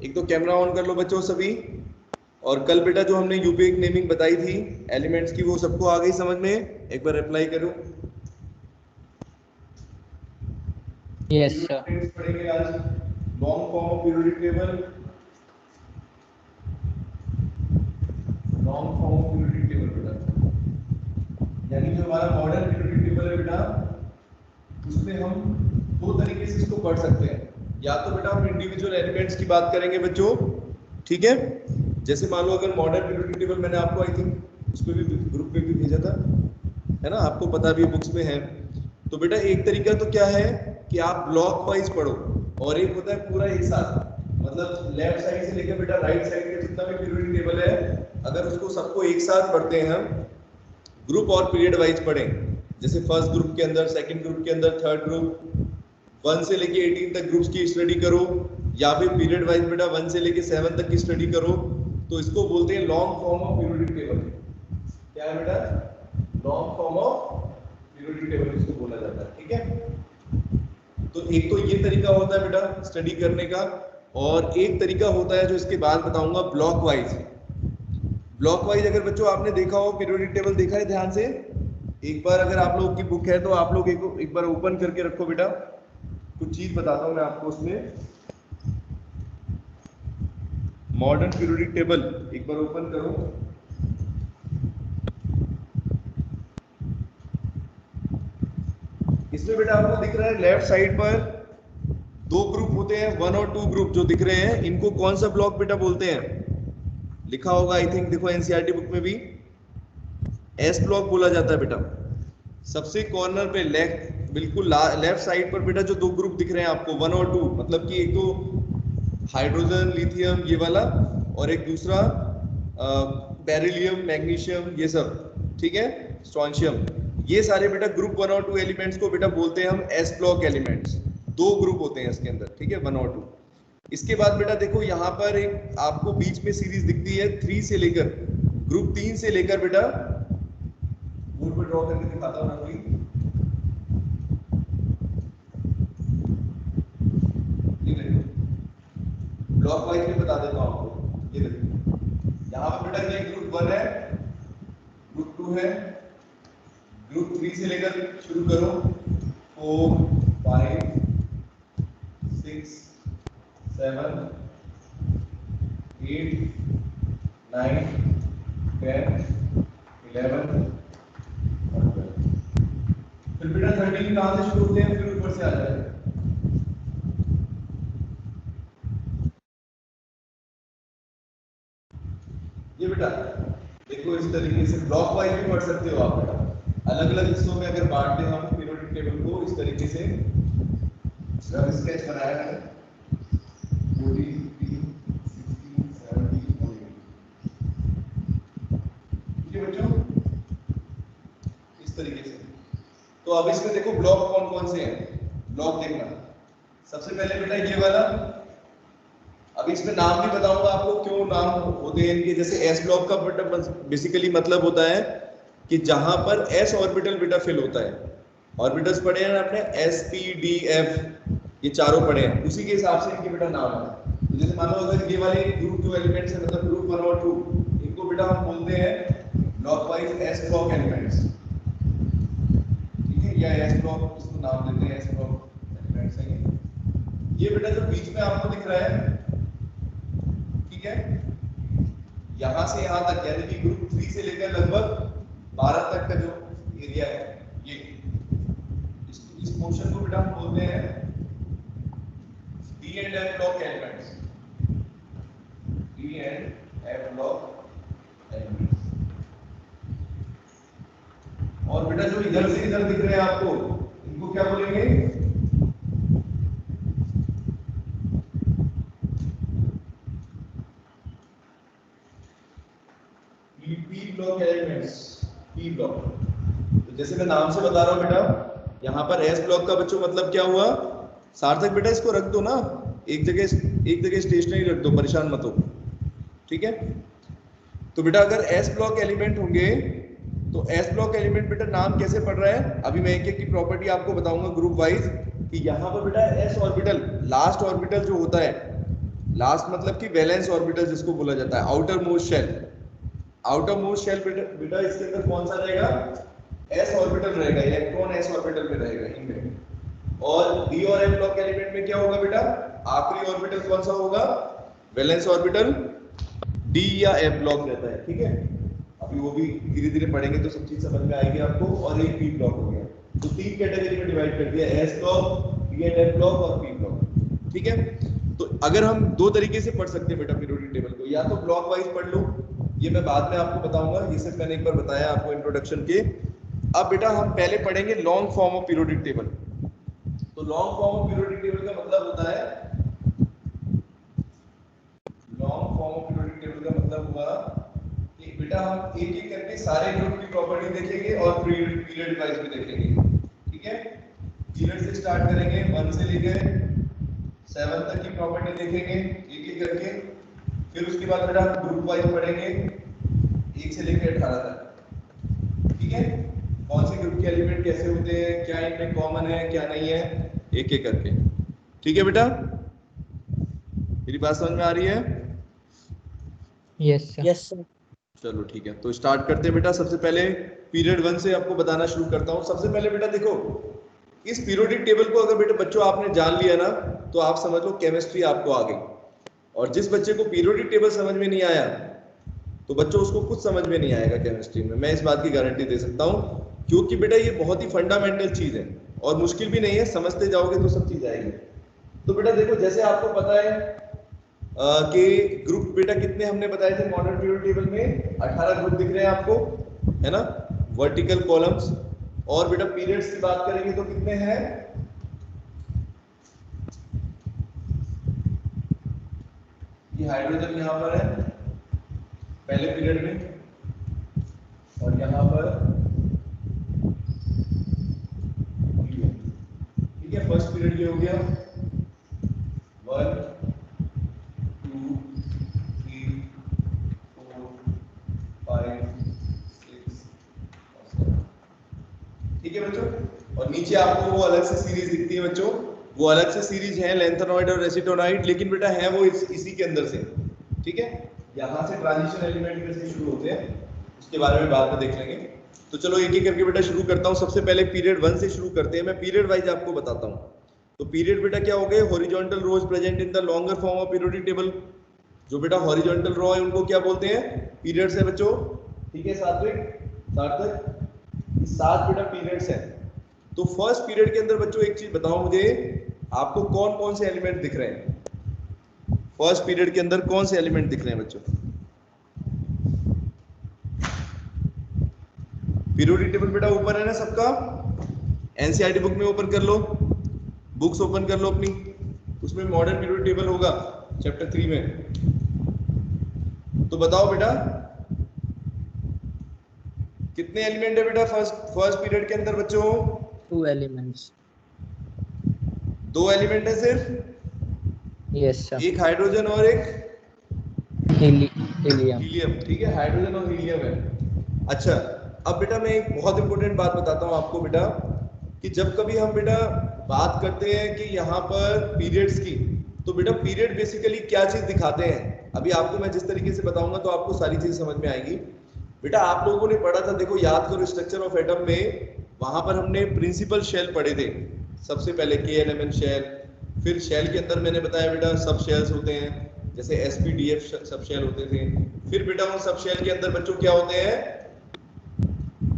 एक तो camera on कर लो बच्चों सभी। और कल बेटा जो हमने यूपीएक नेमिंग बताई थी एलिमेंट्स की, वो सबको आ गई समझ में? एक बार अप्लाई करो। Yes sir. पढ़ेंगे आज long form of periodic table. Long form of periodic table बेटा, यानी जो हमारा मॉडर्न पीरियोडिक टेबल है बेटा, उसमें हम दो तरीके से इसको पढ़ सकते हैं। या तो बेटा हम इंडिविजुअल एलिमेंट्स की बात करेंगे बच्चों, ठीक है? जैसे मान लो अगर मॉडर्न पीरियोडिक टेबल मैंने आपको आई थिंक उस पर भी ग्रुप में भी भेजा था, है ना, आपको पता भी बुक्स में है। तो बेटा एक तरीका तो क्या है कि आप ब्लॉक वाइज पढ़ो, और एक होता है पूरा एक साथ, मतलब लेफ्ट साइड से लेकर बेटा राइट साइड का जितना भी पीरियोडिक टेबल है, अगर उसको सबको एक साथ पढ़ते हैं हम, ग्रुप और पीरियड वाइज पढ़ें, जैसे फर्स्ट ग्रुप के अंदर, सेकंड ग्रुप के अंदर, थर्ड ग्रुप 1 से लेके 18 तक ग्रुप्स की स्टडी करो, या फिर पीरियड वाइज बेटा 1 से लेके 7 तक की स्टडी करो, तो इसको बोलते हैं long form of periodic table. क्या है बेटा? Long form of periodic table इसको बोला जाता है, ठीक है? तो एक तो ये तरीका होता है बेटा स्टडी करने का, और एक तरीका होता है जो इसके बाद बताऊंगा ब्लॉक वाइज। ब्लॉक वाइज अगर बच्चों आपने देखा हो पीरियोडिक टेबल, देखा है ध्यान से? एक बार अगर आप लोगों की बुक है तो आप लोग एक बार ओपन करके रखो बेटा, कुछ चीज बताता हूं मैं आपको उसमें। मॉडर्न पीरियोडिक टेबल एक बार ओपन करो। इसमें बेटा आपको दिख रहा है लेफ्ट साइड पर दो ग्रुप होते हैं, 1 और 2 ग्रुप जो दिख रहे हैं, इनको कौन सा ब्लॉक बेटा बोलते हैं? लिखा होगा आई थिंक, देखो एनसीईआरटी बुक में भी एस ब्लॉक बोला जाता है बेटा। सबसे कॉर्नर पे लेफ्ट, बिल्कुल लेफ्ट साइड पर बेटा जो दो ग्रुप दिख रहे हैं आपको 1 और 2, मतलब कि एक तो हाइड्रोजन लिथियम ये वाला, और एक दूसरा बेरिलियम मैग्नीशियम ये सब, ठीक है, स्ट्रोंशियम, ये सारे बेटा ग्रुप 1 और 2 एलिमेंट्स को बेटा बोलते हैं हम एस ब्लॉक एलिमेंट्स। दो ग्रुप होते हैं इसके अंदर, ठीक है, 1 और 2। इसके बाद बेटा देखो यहाँ पर एक आपको बीच में सीरीज दिखती है 3 से लेकर, ग्रुप 3 से लेकर बेटा, बोर्ड पर ड्रॉ करके दिखाता हूं ना कोई, ये देखो ब्लॉक वाइज में बता देता हूं आपको। ये देखो यहाँ पर बेटा ये ग्रुप 1 है, ग्रुप 2 है, ग्रुप 3 से लेकर शुरू करो 4 5 6 7 8 9 10 11। फिर बेटा 13 कहां से शुरू होते हैं, फिर ऊपर से आ जाए। ये बेटा देखो इस तरीके से ब्लॉक वाइज भी पढ़ सकते हो आप बेटा, अलग अलग हिस्सों में अगर बांट दें हम पीरियोडिक टेबल को इस तरीके से। रफ स्केच बनाया है 14 15 16 17 और 18, ठीक है बच्चों, इस तरीके से। तो अब इसमें देखो ब्लॉक कौन कौन से हैं, ब्लॉक देखना। सबसे पहले बेटा ये वाला, अब इसमें नाम भी बताऊंगा आपको क्यों नाम होते हैं इनके। जैसे एस ब्लॉक का बेटा बेसिकली मतलब होता है कि जहां पर एस ऑर्बिटल बेटा फिल होता है। ऑर्बिटल्स पढ़े हैं आपने, एस पी डी एफ, ये चारों पढ़े हैं, उसी के हिसाब से इनके बेटा नाम है। तो जैसे मान लो अगर ये वाले ग्रुप जो एलिमेंट्स है, मतलब ग्रुप 1 और 2, इनको बेटा हम बोलते हैं block wise S block elements, ठीक है, या एस ब्लॉक इसको नाम देते हैं, एस ब्लॉक एलिमेंट्स है। ये बेटा जो बीच में आपको दिख रहा है, ठीक है, यहां से यहां तक, यानी कि ग्रुप 3 से लेकर लगभग 12 तक का जो एरिया है, ये इस पोर्शन को बेटा हम बोलते हैं D and F block elements, D and F block elements. और बेटा जो इधर से इधर दिख रहे हैं आपको, इनको क्या बोलेंगे? P block elements, P block. तो जैसे मैं नाम से बता रहा हूं बेटा, यहाँ पर एस ब्लॉक का बच्चों मतलब क्या हुआ? सार्थक बेटा इसको रख दो ना एक जगह स्टेशनरी रख दो, परेशान मत हो, ठीक है? तो बेटा अगर एस ब्लॉक एलिमेंट होंगे तो एस ब्लॉक एलिमेंट बेटा नाम कैसे पढ़ रहा है, अभी मैं एक एक की प्रॉपर्टी आपको बताऊंगा ग्रुप वाइज, कि यहाँ पर बेटा एस ऑर्बिटल, लास्ट ऑर्बिटल जो होता है, लास्ट मतलब कि वैलेंस ऑर्बिटल जिसको बोला जाता है, outer most shell. Outer most shell बेटा इसके अंदर कौन सा रहेगा, एस ऑर्बिटल रहेगा, इलेक्ट्रॉन एस ऑर्बिटल में रहेगा इनमें। और डी और एफ ब्लॉक एलिमेंट में क्या होगा बेटा, आखिरी ऑर्बिटल कौन सा होगा, वैलेंस ऑर्बिटल डी या एफ ब्लॉक रहता है, ठीक है। अभी वो भी धीरे धीरे पढ़ेंगे तो सब चीज समझ में आएगी आपको। और एक पी ब्लॉक हो गया, तो तीन कैटेगरी में डिवाइड कर दिया, S block, D and F block और पी ब्लॉक, ठीक है। तो अगर हम दो तरीके से पढ़ सकते हैं बेटा पीरियोडिक टेबल को, या तो ब्लॉक वाइज पढ़ लो, ये मैं बाद में आपको बताऊंगा, ये सिर्फ मैंने एक बार बताया आपको इंट्रोडक्शन के। अब बेटा हम पहले पढ़ेंगे long form of periodic table. तो long form of periodic table का मतलब होता है, long form of periodic table का मतलब हुआ कि बेटा हम एक एक करके सारे ग्रुप की प्रॉपर्टी देखेंगे और पीरियड वाइज भी देखेंगे, ठीक है। पीरियड से स्टार्ट करेंगे, 1 से लेकर 7 तक की प्रॉपर्टी देखेंगे एक एक करके। फिर उसके बाद बेटा हम ग्रुप वाइज पढ़ेंगे 1 से लेकर 18 तक, ठीक है। कौन से ग्रुप के एलिमेंट कैसे होते हैं, क्या इनमें कॉमन है क्या नहीं है, एक एक करके, ठीक है बेटा। मेरी बात समझ में आ रही है? Yes sir. Yes sir. चलो ठीक है, तो स्टार्ट करते हैं बेटा। सबसे पहले पीरियड 1 से आपको बताना शुरू करता हूँ। सबसे पहले बेटा देखो, इस पीरियोडिक टेबल को अगर बेटा बच्चों आपने जान लिया ना, तो आप समझ लो केमिस्ट्री आपको आ गई। और जिस बच्चे को पीरियोडिक टेबल समझ में नहीं आया, तो बच्चों उसको कुछ समझ में नहीं आएगा केमिस्ट्री में, मैं इस बात की गारंटी दे सकता हूँ। क्योंकि बेटा ये बहुत ही फंडामेंटल चीज है और मुश्किल भी नहीं है, समझते जाओगे तो सब चीज आएगी। तो बेटा देखो, जैसे आपको पता है कि ग्रुप बेटा कितने हमने बताए थे मॉडर्न पीरियोडिक टेबल में, 18 ग्रुप दिख रहे हैं आपको, है ना, वर्टिकल कॉलम्स। और बेटा पीरियड्स की बात करेंगे तो कितने हैं, ये हाइड्रोजन यहाँ पर है पहले पीरियड में, और यहाँ पर, ठीक है, फर्स्ट पीरियड ये हो गया 1 2 3 4 5 6 7, ठीक है बच्चों। और नीचे आपको वो अलग से सीरीज दिखती है बच्चों, वो अलग से सीरीज है लैंथेनॉइड और एसीटोनाइड, लेकिन बेटा है वो इसी के अंदर से, ठीक है। यहाँ से ट्रांजिशन एलिमेंट कैसे शुरू होते हैं उसके बारे में बाद में देख लेंगे। तो चलो एक एक करके बेटा शुरू करता हूँ। सबसे पहले पीरियड 1 से शुरू करते हैं, मैं पीरियड वाइज आपको बताता हूँ। तो पीरियड बेटा क्या हो गए, horizontal rows present in the longer form of periodic table. जो बेटा हॉरिजॉन्टल रो है उनको क्या बोलते हैं, पीरियड्स है बच्चों, ठीक है। सार्थक 7 बेटा पीरियड्स हैं। तो फर्स्ट पीरियड के अंदर बच्चों एक चीज बताओ मुझे, आपको कौन कौन से एलिमेंट दिख रहे हैं, फर्स्ट पीरियड के अंदर कौन से एलिमेंट दिख रहे हैं बच्चों? पीरियोडिक टेबल बेटा ऊपर है ना सबका, एनसीईआरटी बुक में ओपन कर लो, बुक्स ओपन कर लो अपनी, उसमें मॉडर्न पीरियोडिक टेबल होगा चैप्टर 3 में। तो बताओ बेटा कितने एलिमेंट है बेटा फर्स्ट पीरियड के अंदर बच्चों? 2 एलिमेंट्स। 2 एलिमेंट है सिर्फ? Yes sir. एक हाइड्रोजन और एक हीलियम। ठीक है, हाइड्रोजन और हीलियम है। अच्छा, अब बेटा मैं एक बहुत इंपॉर्टेंट बात बताता हूँ आपको बेटा, कि जब कभी हम बेटा बात करते हैं कि यहाँ पर पीरियड्स की, तो बेटा पीरियड बेसिकली क्या चीज दिखाते हैं, अभी आपको मैं जिस तरीके से बताऊंगा तो आपको सारी चीज समझ में आएगी। बेटा आप लोगों ने पढ़ा था, देखो याद करो, स्ट्रक्चर ऑफ एटम में वहां पर हमने प्रिंसिपल शेल पढ़े थे। सबसे पहले KNMN शेल, फिर शेल के अंदर मैंने बताया बेटा सब शेल्स होते हैं, जैसे SPDF सब शेल होते थे। फिर बेटा उन सब शेल के अंदर बच्चों क्या होते हैं,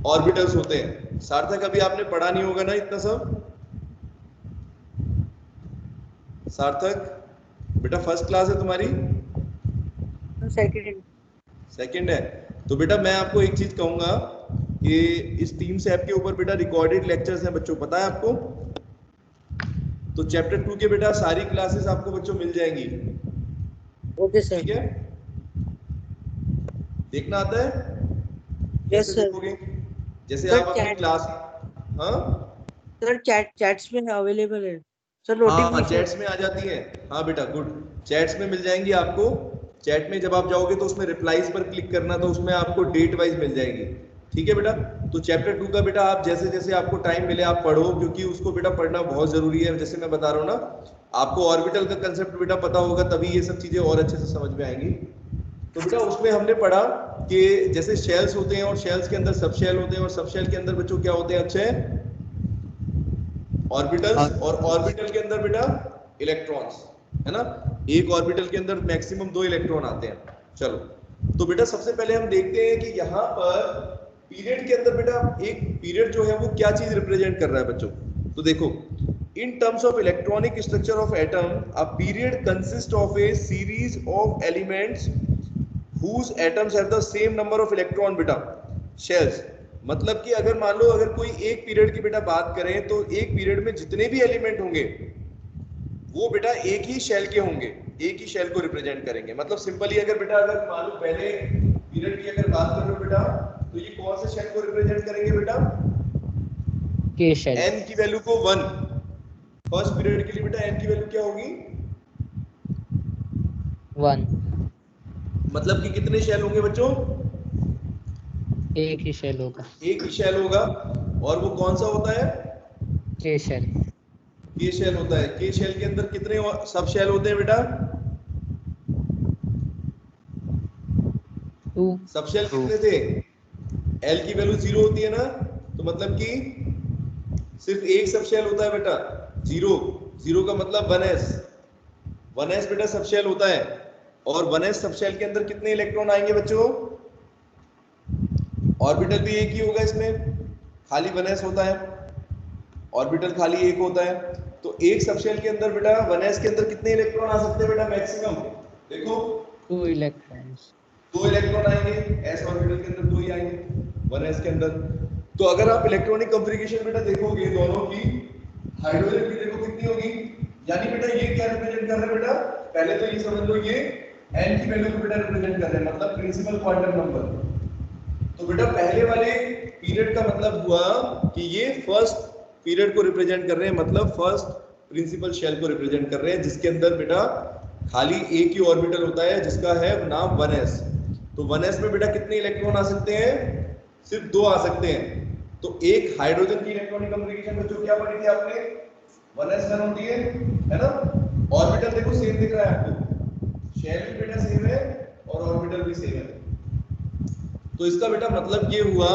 ऑर्बिटल्स होते हैं। सार्थक अभी आपने पढ़ा नहीं होगा ना इतना सब? सार्थक बेटा फर्स्ट क्लास है तुम्हारी? सेकंड है। तो बेटा मैं आपको एक चीज कहूंगा कि इस टीम से ऐप के ऊपर बेटा रिकॉर्डेड लेक्चर्स हैं बच्चों, पता है आपको? तो चैप्टर 2 के बेटा सारी क्लासेस आपको बच्चों मिल जाएंगी। Okay sir. ठीक है, देखना आता है? Yes sir. देखोगे जैसे सर, आप अपनी chat- क्लास, हाँ सर चैट्स में अवेलेबल है सर, हाँ नोटिफिकेशन। चैट्स में आ जाती है, हाँ बेटा गुड, चैट्स में मिल जाएंगी आपको। चैट में जब आप जाओगे तो उसमें रिप्लाईज पर क्लिक करना, तो उसमें आपको डेट वाइज मिल जाएगी। ठीक है बेटा, तो चैप्टर 2 का बेटा आप जैसे जैसे आपको टाइम मिले आप पढ़ो, क्योंकि उसको बेटा पढ़ना बहुत जरूरी है। जैसे मैं बता रहा हूँ ना, आपको ऑर्बिटल का कंसेप्ट बेटा पता होगा तभी ये सब चीजें और अच्छे से समझ में आएंगी। तो बेटा उसमें हमने पढ़ा कि जैसे शेल्स होते हैं और शेल्स के अंदर सब शेल होते हैं और सब शेल के अंदर बच्चों क्या होते हैं, अच्छे ऑर्बिटल्स, और ऑर्बिटल के अंदर बेटा इलेक्ट्रॉन्स, है ना। एक ऑर्बिटल के अंदर मैक्सिमम 2 इलेक्ट्रॉन आते हैं। चलो, तो बेटा सबसे पहले हम देखते हैं कि यहाँ पर पीरियड के अंदर बेटा एक पीरियड जो है वो क्या चीज रिप्रेजेंट कर रहा है बच्चों। तो देखो, in terms of electronic structure of atom, a period consist of A series of elements whose atoms have the same number of electron बेटा shells। मतलब कि अगर मान लो अगर कोई एक पीरियड की बेटा बात करें तो एक पीरियड में जितने भी एलिमेंट होंगे वो बेटा एक ही शेल के होंगे, एक ही शेल को रिप्रेजेंट करेंगे। मतलब सिंपली अगर बेटा अगर मान लो पहले पीरियड की अगर बात कर रहे हो बेटा, तो ये कौन से शेल को रिप्रेजेंट करेंगे बेटा, के शेल। n की वैल्यू को 1। फर्स्ट पीरियड के लिए बेटा n की वैल्यू क्या होगी, 1। मतलब कि कितने शेल होंगे बच्चों, एक ही शेल होगा। एक ही शेल होगा। और वो कौन सा होता है, के शेल। के शेल होता है। के शेल के अंदर कितने सब शेल होते हैं बेटा, 2। सब शेल कितने थे, L की वैल्यू 0 होती है ना, तो मतलब कि सिर्फ एक सब शेल होता है बेटा, 0। 0 का मतलब 1s, 1s बेटा सब शेल होता है। और 1s सब शेल के अंदर कितने इलेक्ट्रॉन आएंगे बच्चों, ऑर्बिटल भी एक ही होगा, इसमें खाली 1s होता है, ऑर्बिटल खाली एक होता है। तो एक सब शेल के अंदर बेटा 1s के अंदर कितने इलेक्ट्रॉन आ सकते हैं बेटा मैक्सिमम, देखो 2 इलेक्ट्रॉन्स। 2 इलेक्ट्रॉन आएंगे, s ऑर्बिटल के अंदर 2 ही आएंगे 1s के अंदर। तो अगर आप इलेक्ट्रॉनिक कॉन्फ़िगरेशन बेटा देखोगे दोनों की, हाइड्रोजन की देखो कितनी होगी, यानी बेटा ये क्या रिप्रेजेंट कर रहे हैं बेटा, पहले तो ये समझ लो ये n की वैल्यू को बेटा रिप्रेजेंट कर रहे हैं, मतलब प्रिंसिपल क्वांटम नंबर। तो बेटा पहले वाले पीरियड का मतलब हुआ कि ये फर्स्ट पीरियड को रिप्रेजेंट कर रहे हैं, मतलब फर्स्ट प्रिंसिपल शेल को रिप्रेजेंट कर रहे हैं, जिसके अंदर बेटा खाली एक ही ऑर्बिटल होता है जिसका है नाम 1s। तो 1s में बेटा कितने इलेक्ट्रॉन आ सकते हैं, सिर्फ 2 आ सकते हैं। तो एक हाइड्रोजन की इलेक्ट्रॉनिक कॉन्फ़िगरेशन में जो क्या पढ़ी थी आपने, 1s 1 होती है ना। ऑर्बिटल देखो सेम दिख रहा है आपको, शेल भी बेटा सेम है और ऑर्बिटल भी सेम है। तो इसका बेटा मतलब ये हुआ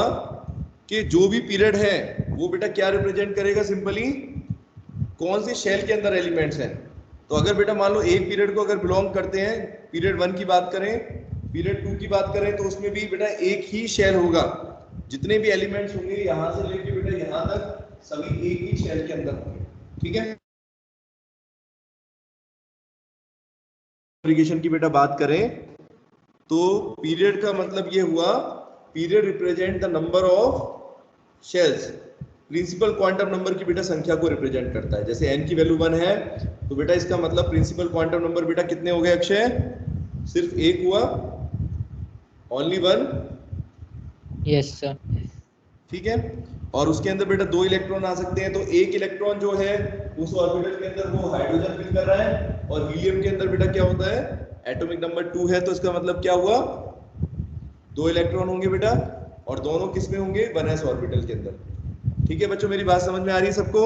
कि जो भी पीरियड है वो बेटा क्या रिप्रेजेंट करेगा, सिंपली कौन सी शेल के अंदर एलिमेंट्स हैं। तो अगर बेटा मान लो एक पीरियड को अगर बिलोंग करते हैं, पीरियड 1 की बात करें, पीरियड 2 की बात करें, तो उसमें भी बेटा एक ही शेल होगा, जितने भी एलिमेंट्स होंगे यहां से लेके बेटा यहां तक सभी एक ही शेल के अंदर होंगे, ठीक है। एप्लीकेशन की बेटा बात करें तो पीरियड का मतलब ये हुआ, period represent the number of shells, principal quantum number की बेटा संख्या को रिप्रेजेंट करता है। जैसे n की वैल्यू 1 है तो बेटा इसका मतलब प्रिंसिपल क्वांटम नंबर बेटा कितने हो गए अक्षय, सिर्फ एक हुआ, ओनली 1। Yes sir. ठीक है, और उसके अंदर बेटा 2 इलेक्ट्रॉन आ सकते हैं। तो एक इलेक्ट्रॉन जो है उस ऑर्बिटल के अंदर वो हाइड्रोजन फिल कर रहा है, और हीलियम के अंदर बेटा क्या होता है, एटॉमिक नंबर 2 है। तो इसका मतलब क्या हुआ, 2 इलेक्ट्रॉन होंगे बेटा, और दोनों किस में होंगे, 1s ऑर्बिटल के अंदर। ठीक है बच्चों, मेरी बात समझ में आ रही है सबको?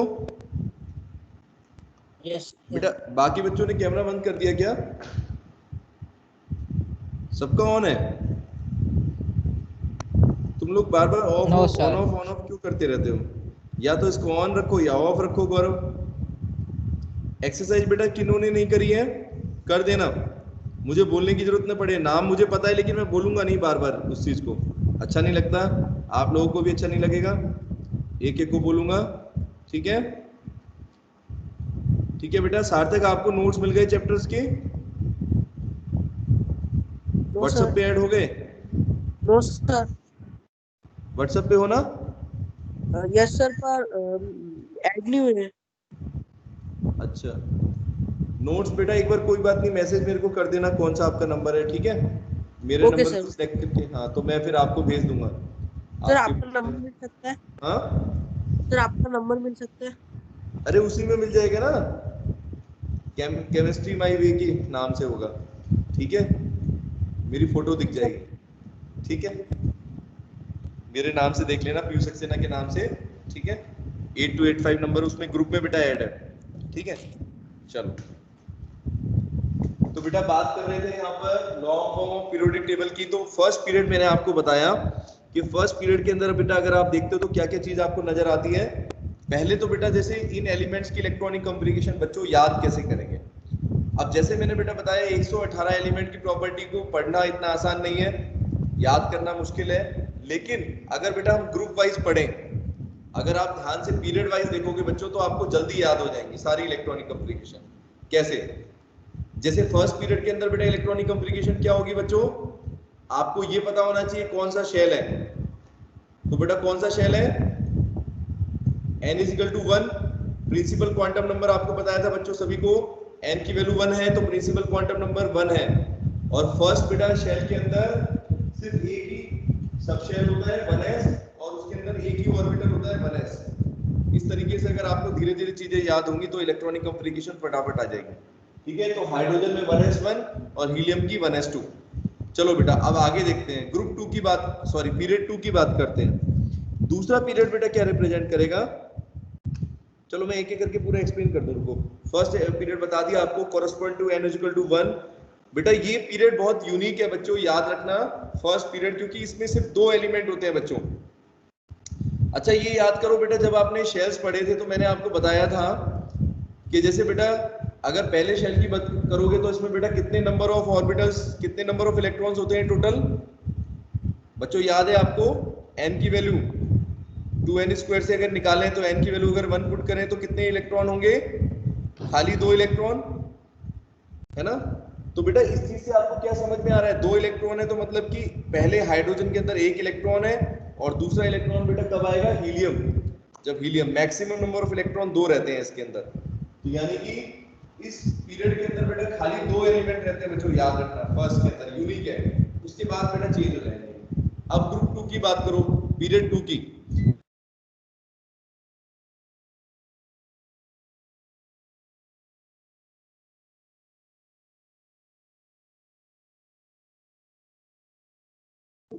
यस बेटा बाकी बच्चों ने कैमरा बंद कर दिया क्या, सबका ऑन है? तुम लोग बार बार off No, off sir. On off क्यों करते रहते हो? या तो इसको ऑन रखो या ऑफ रखो। गौरव, एक्सरसाइज बेटा किन्होंने नहीं करी है, कर देना, मुझे बोलने की जरूरत न पड़े। नाम मुझे पता है लेकिन मैं बोलूंगा नहीं बार बार उस चीज को, अच्छा नहीं लगता, आप लोगों को भी अच्छा नहीं लगेगा, एक एक को बोलूंगा, ठीक है। ठीक है बेटा, सार्थक आपको नोट्स मिल गए चैप्टर्स के, नो व्हाट्सएप सर, पे ऐड हो गए, नो सर, व्हाट्सएप पे हो ना? यस सर, पर ऐड नहीं हुए। अच्छा, नोट्स बेटा एक बार कोई बात नहीं, मैसेज मेरे को कर देना कौन सा आपका नंबर है, ठीक है, मेरे ओके नंबर सर। को सिलेक्ट करके, हाँ तो मैं फिर आपको भेज दूंगा सर आपके। आपका नंबर मिल सकता है? हाँ, सर आपका नंबर मिल सकता है? अरे उसी में मिल जाएगा ना, केमिस्ट्री माई वे की नाम से होगा, ठीक है, मेरी फोटो दिख जाएगी, ठीक है। मेरे नाम से देख लेना, पीयूष सक्सेना के नाम से, ठीक है। 8285 नंबर उसमें ग्रुप में बेटा ऐड है, ठीक है। चलो तो बेटा बात कर रहे थे यहाँ पर long form of periodic table की। तो फर्स्ट पीरियड मैंने आपको बताया कि फर्स्ट पीरियड के अंदर बेटा अगर आप देखते हो तो क्या क्या चीज आपको नजर आती है। पहले तो बेटा जैसे इन एलिमेंट्स की इलेक्ट्रॉनिक कॉन्फ़िगरेशन बच्चों याद कैसे करेंगे। अब जैसे मैंने बेटा बताया 118 एलिमेंट की प्रॉपर्टी को पढ़ना इतना आसान नहीं है, याद करना मुश्किल है। लेकिन अगर बेटा हम ग्रुप वाइज पढ़ें, अगर आप ध्यान से पीरियड वाइज देखोगे बच्चों तो आपको जल्दी याद हो जाएंगी सारी इलेक्ट्रॉनिक कॉन्फ़िगरेशन। कैसे? जैसे फर्स्ट पीरियड के अंदर बेटा इलेक्ट्रॉनिक कॉन्फ़िगरेशन क्या होगी बच्चों, आपको ये पता होना चाहिए कौन सा शेल है। तो बेटा कौन सा शेल है, n is equal to 1, principal quantum number आपको बताया था बच्चों सभी को, n की वैल्यू 1 है तो प्रिंसिपल क्वांटम नंबर 1 है। और फर्स्ट बेटा शेल के अंदर सिर्फ एक ही सब शेल होता है 1s, और उसके अंदर एक ही ऑर्बिटल होता है 1s। इस तरीके से अगर आपको धीरे धीरे चीजें याद होंगी तो इलेक्ट्रॉनिक कॉन्फ़िगरेशन फटाफट आ जाएगी, ठीक है। तो हाइड्रोजन में 1s1 और हीलियम की 1s2। चलो बेटा अब आगे देखते हैं ग्रुप 2 की बात, सॉरी पीरियड 2 की बात करते हैं। दूसरा पीरियड बेटा क्या रिप्रेजेंट करेगा, चलो मैं एक एक करके पूरा एक्सप्लेन कर दूं। रुको, फर्स्ट पीरियड बता दिया आपको, correspond to n equal to 1। बेटा ये पीरियड बहुत यूनिक है बच्चों, याद रखना फर्स्ट पीरियड, क्योंकि इसमें सिर्फ 2 एलिमेंट होते हैं बच्चों। अच्छा ये याद करो बेटा, जब आपने शेल्स पढ़े थे तो मैंने आपको बताया था कि जैसे बेटा अगर पहले शेल की बात करोगे तो इसमें बेटा कितने नंबर ऑफ ऑर्बिटल्स, कितने नंबर ऑफ इलेक्ट्रॉन्स होते हैं टोटल बच्चों, याद है आपको? n की वैल्यू 2n स्क्वायर से अगर निकालें तो n की वैल्यू अगर 1 पुट करें तो कितने इलेक्ट्रॉन होंगे, खाली 2 इलेक्ट्रॉन, है ना। तो बेटा इस चीज से आपको क्या समझ में आ रहा है, 2 इलेक्ट्रॉन है तो मतलब कि पहले हाइड्रोजन के अंदर 1 इलेक्ट्रॉन है, और दूसरा इलेक्ट्रॉन बेटा कब आएगा, हीलियम। जब helium, maximum number of electron 2 रहते हैं इसके अंदर, तो यानी कि इस पीरियड के अंदर बेटा खाली 2 एलिमेंट रहते हैं बच्चों, याद रखना फर्स्ट के अंदर यूनिक है, उसके बाद बेटा चेंज हो जाएंगे। अब ग्रुप 2 की बात करो, पीरियड 2 की।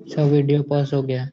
सब वीडियो पॉज हो गया।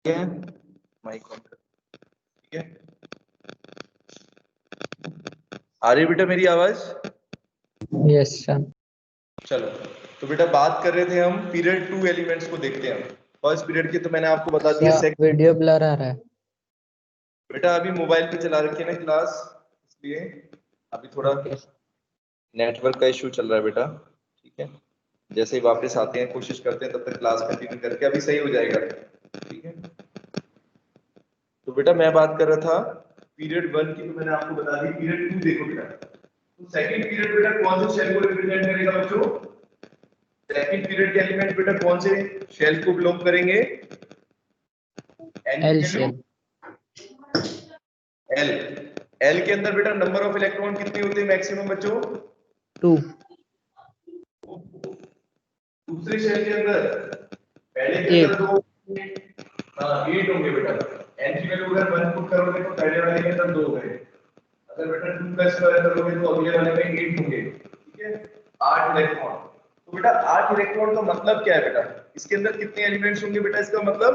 ठीक है, माइक ऑन कर, ठीक है। आ रही बेटा मेरी आवाज? Yes sir. चलो तो बेटा बात कर रहे थे हम पीरियड 2 एलिमेंट्स को देखते हैं। फर्स्ट पीरियड की तो मैंने आपको बता दिया। सर वीडियो ब्लर आ रहा है। बेटा अभी मोबाइल पे चला रखी है ना क्लास, इसलिए अभी थोड़ा ओके। नेटवर्क का इशू चल रहा है बेटा, ठीक है। जैसे ही वापस आते हैं कोशिश करते हैं तब तक क्लास कंटिन्यू करके, अभी सही हो जाएगा, ठीक है। तो बेटा मैं बात कर रहा था पीरियड 1 की, तो मैंने आपको बता दी। पीरियड 2 देखो बेटा, तो सेकंड पीरियड बेटा कौन से शेल को रिप्रेजेंट करेगा बच्चों, सेकंड पीरियड के एलिमेंट बेटा कौन से शेल को बिलोंग करेंगे, n एल की वैल्यू शेल। l। l के अंदर बेटा नंबर ऑफ इलेक्ट्रॉन कितने होते हैं मैक्सिमम बच्चों, 2। दूसरे शेल के अंदर, पहले के अंदर 2, हाँ 8 होंगे बेटा। n की वैल्यू अगर 1 पुट करोगे तो पहले वाले के अंदर 2 गए, अगर बेटा 2 का स्क्वायर करोगे तो अगले वाले में 8 होंगे, ठीक है। 8 इलेक्ट्रॉन। तो बेटा 8 इलेक्ट्रॉन का मतलब क्या है बेटा, इसके अंदर कितने एलिमेंट्स होंगे बेटा, इसका मतलब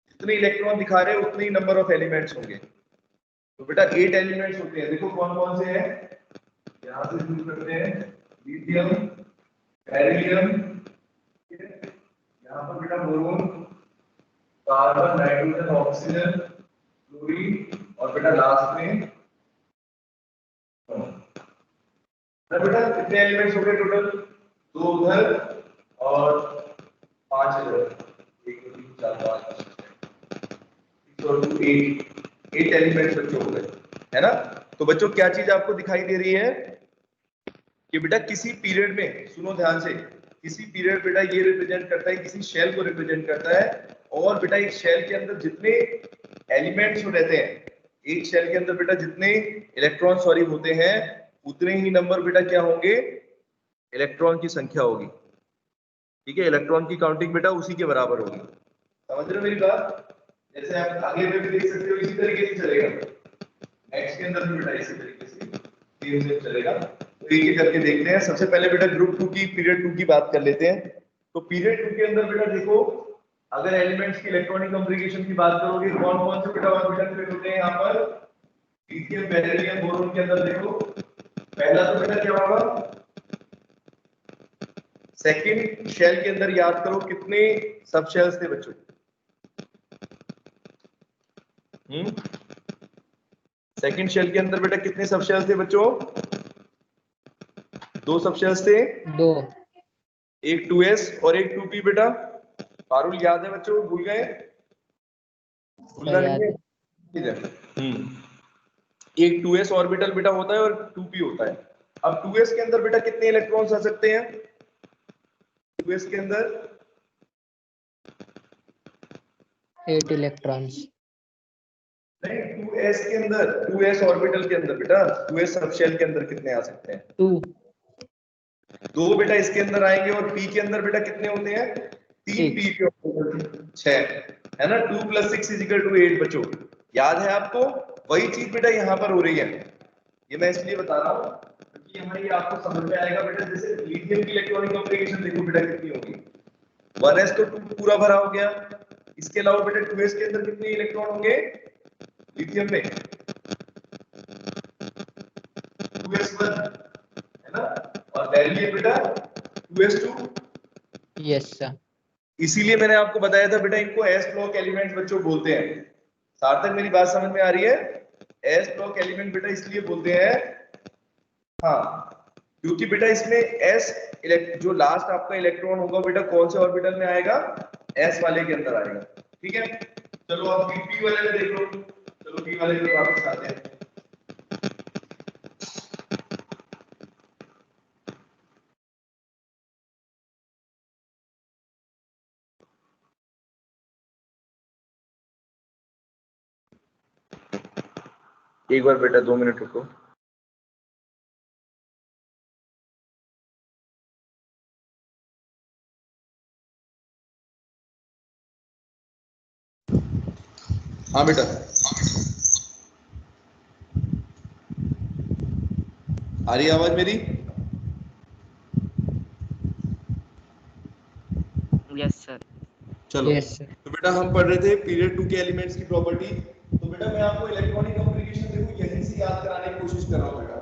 जितने इलेक्ट्रॉन दिखा रहे हैं उतने ही नंबर ऑफ एलिमेंट्स होंगे। तो बेटा 8 एलिमेंट्स होते हैं, देखो कौन कौन से हैं, यहां से शुरू करते हैं। लिथियम, बेरिलियम, यहाँ पर बेटा boron, carbon, nitrogen, oxygen, chlorine और बेटा लास्ट में बेटा कितने एलिमेंट्स हो गए टोटल, 2 उधर और 5 इधर, 1 2 3 4 5 और 2 8 एलिमेंट्स बच्चों हो गए, है ना। तो बच्चों क्या चीज आपको दिखाई दे रही है कि बेटा किसी पीरियड में, सुनो ध्यान से, किसी पीरियड बेटा ये रिप्रेजेंट करता है, किसी शेल को रिप्रेजेंट करता है, और बेटा एक शेल के अंदर जितने एलिमेंट्स रहते हैं, एक शेल के अंदर बेटा जितने इलेक्ट्रॉन सॉरी होते हैं उतने ही नंबर बेटा क्या होंगे, इलेक्ट्रॉन की संख्या होगी, ठीक है। इलेक्ट्रॉन की काउंटिंग बेटा उसी के बराबर होगी, समझ रहे हो मेरी बात। जैसे आप आगे में भी देख सकते हो इसी तरीके से चलेगा, नेक्स्ट के अंदर भी बेटा इसी तरीके से सेम चलेगा। तो एक एक करके देखते हैं। सबसे पहले बेटा ग्रुप 2 की पीरियड 2 की बात कर लेते हैं। तो पीरियड 2 के अंदर बेटा देखो, अगर एलिमेंट्स की इलेक्ट्रॉनिक कॉन्फ़िगरेशन की बात करोगे कौन कौन से बेटा ऑर्बिटल फिट होते हैं यहाँ पर, लिथियम, बेरिलियम, बोरोन के अंदर देखो पहला तो बेटा क्या होगा, सेकंड शेल के अंदर याद करो कितने सब शेल्स थे बच्चों, सेकंड शेल के अंदर बेटा कितने सब शेल्स थे बच्चों, 2 सब शेल्स थे, 2 एक 2s और एक 2p बेटा। पारुल याद है बच्चों, भूल गए, भूलना नहीं है, ठीक है। एक 2s ऑर्बिटल बेटा होता है और 2p होता है। अब 2s के अंदर बेटा कितने इलेक्ट्रॉन्स आ सकते हैं, 2s के अंदर 8 इलेक्ट्रॉन्स, नहीं 2s के अंदर, 2s ऑर्बिटल के अंदर बेटा 2s सब शेल के अंदर कितने आ सकते हैं, 2 बेटा इसके अंदर आएंगे, और p के अंदर बेटा कितने होते हैं, 3 p के ऑर्बिटल 6 है ना। 2 + 6 = 8 बच्चों, याद है आपको। वही चीज बेटा यहाँ पर हो रही है, ये मैं इसलिए बता रहा हूँ क्योंकि यहाँ ये आपको समझ में आएगा बेटा। जैसे लिथियम की इलेक्ट्रॉनिक कॉन्फ़िगरेशन देखो बेटा कितनी होगी, 1s तो 2 पूरा भरा हो गया, इसके अलावा बेटा 2s के अंदर कितने इलेक्ट्रॉन होंगे लिथियम में, 2s1 है ना, और बेरिलियम बेटा 2s2। Yes sir. इसीलिए मैंने आपको बताया था बेटा इनको एस ब्लॉक एलिमेंट्स बच्चों बोलते हैं। सार्थक मेरी बात समझ में आ रही है, एस ब्लॉक एलिमेंट बेटा इसलिए बोलते हैं, हाँ क्योंकि बेटा इसमें एस जो लास्ट आपका इलेक्ट्रॉन होगा बेटा कौन से ऑर्बिटल में आएगा, एस वाले के अंदर आएगा, ठीक है। चलो अब पी वाले में देख लो, चलो पी वाले में वापस आते हैं। एक बार बेटा 2 मिनट रुको। हाँ बेटा आ रही है आवाज मेरी, यस सर। चलो यस सर। तो बेटा हम पढ़ रहे थे पीरियड 2 के एलिमेंट्स की प्रॉपर्टी। तो बेटा मैं आपको इलेक्ट्रॉनिक कॉन्फ़िगरेशन देखो यहीं से याद कराने की कोशिश कर रहा हूं बेटा।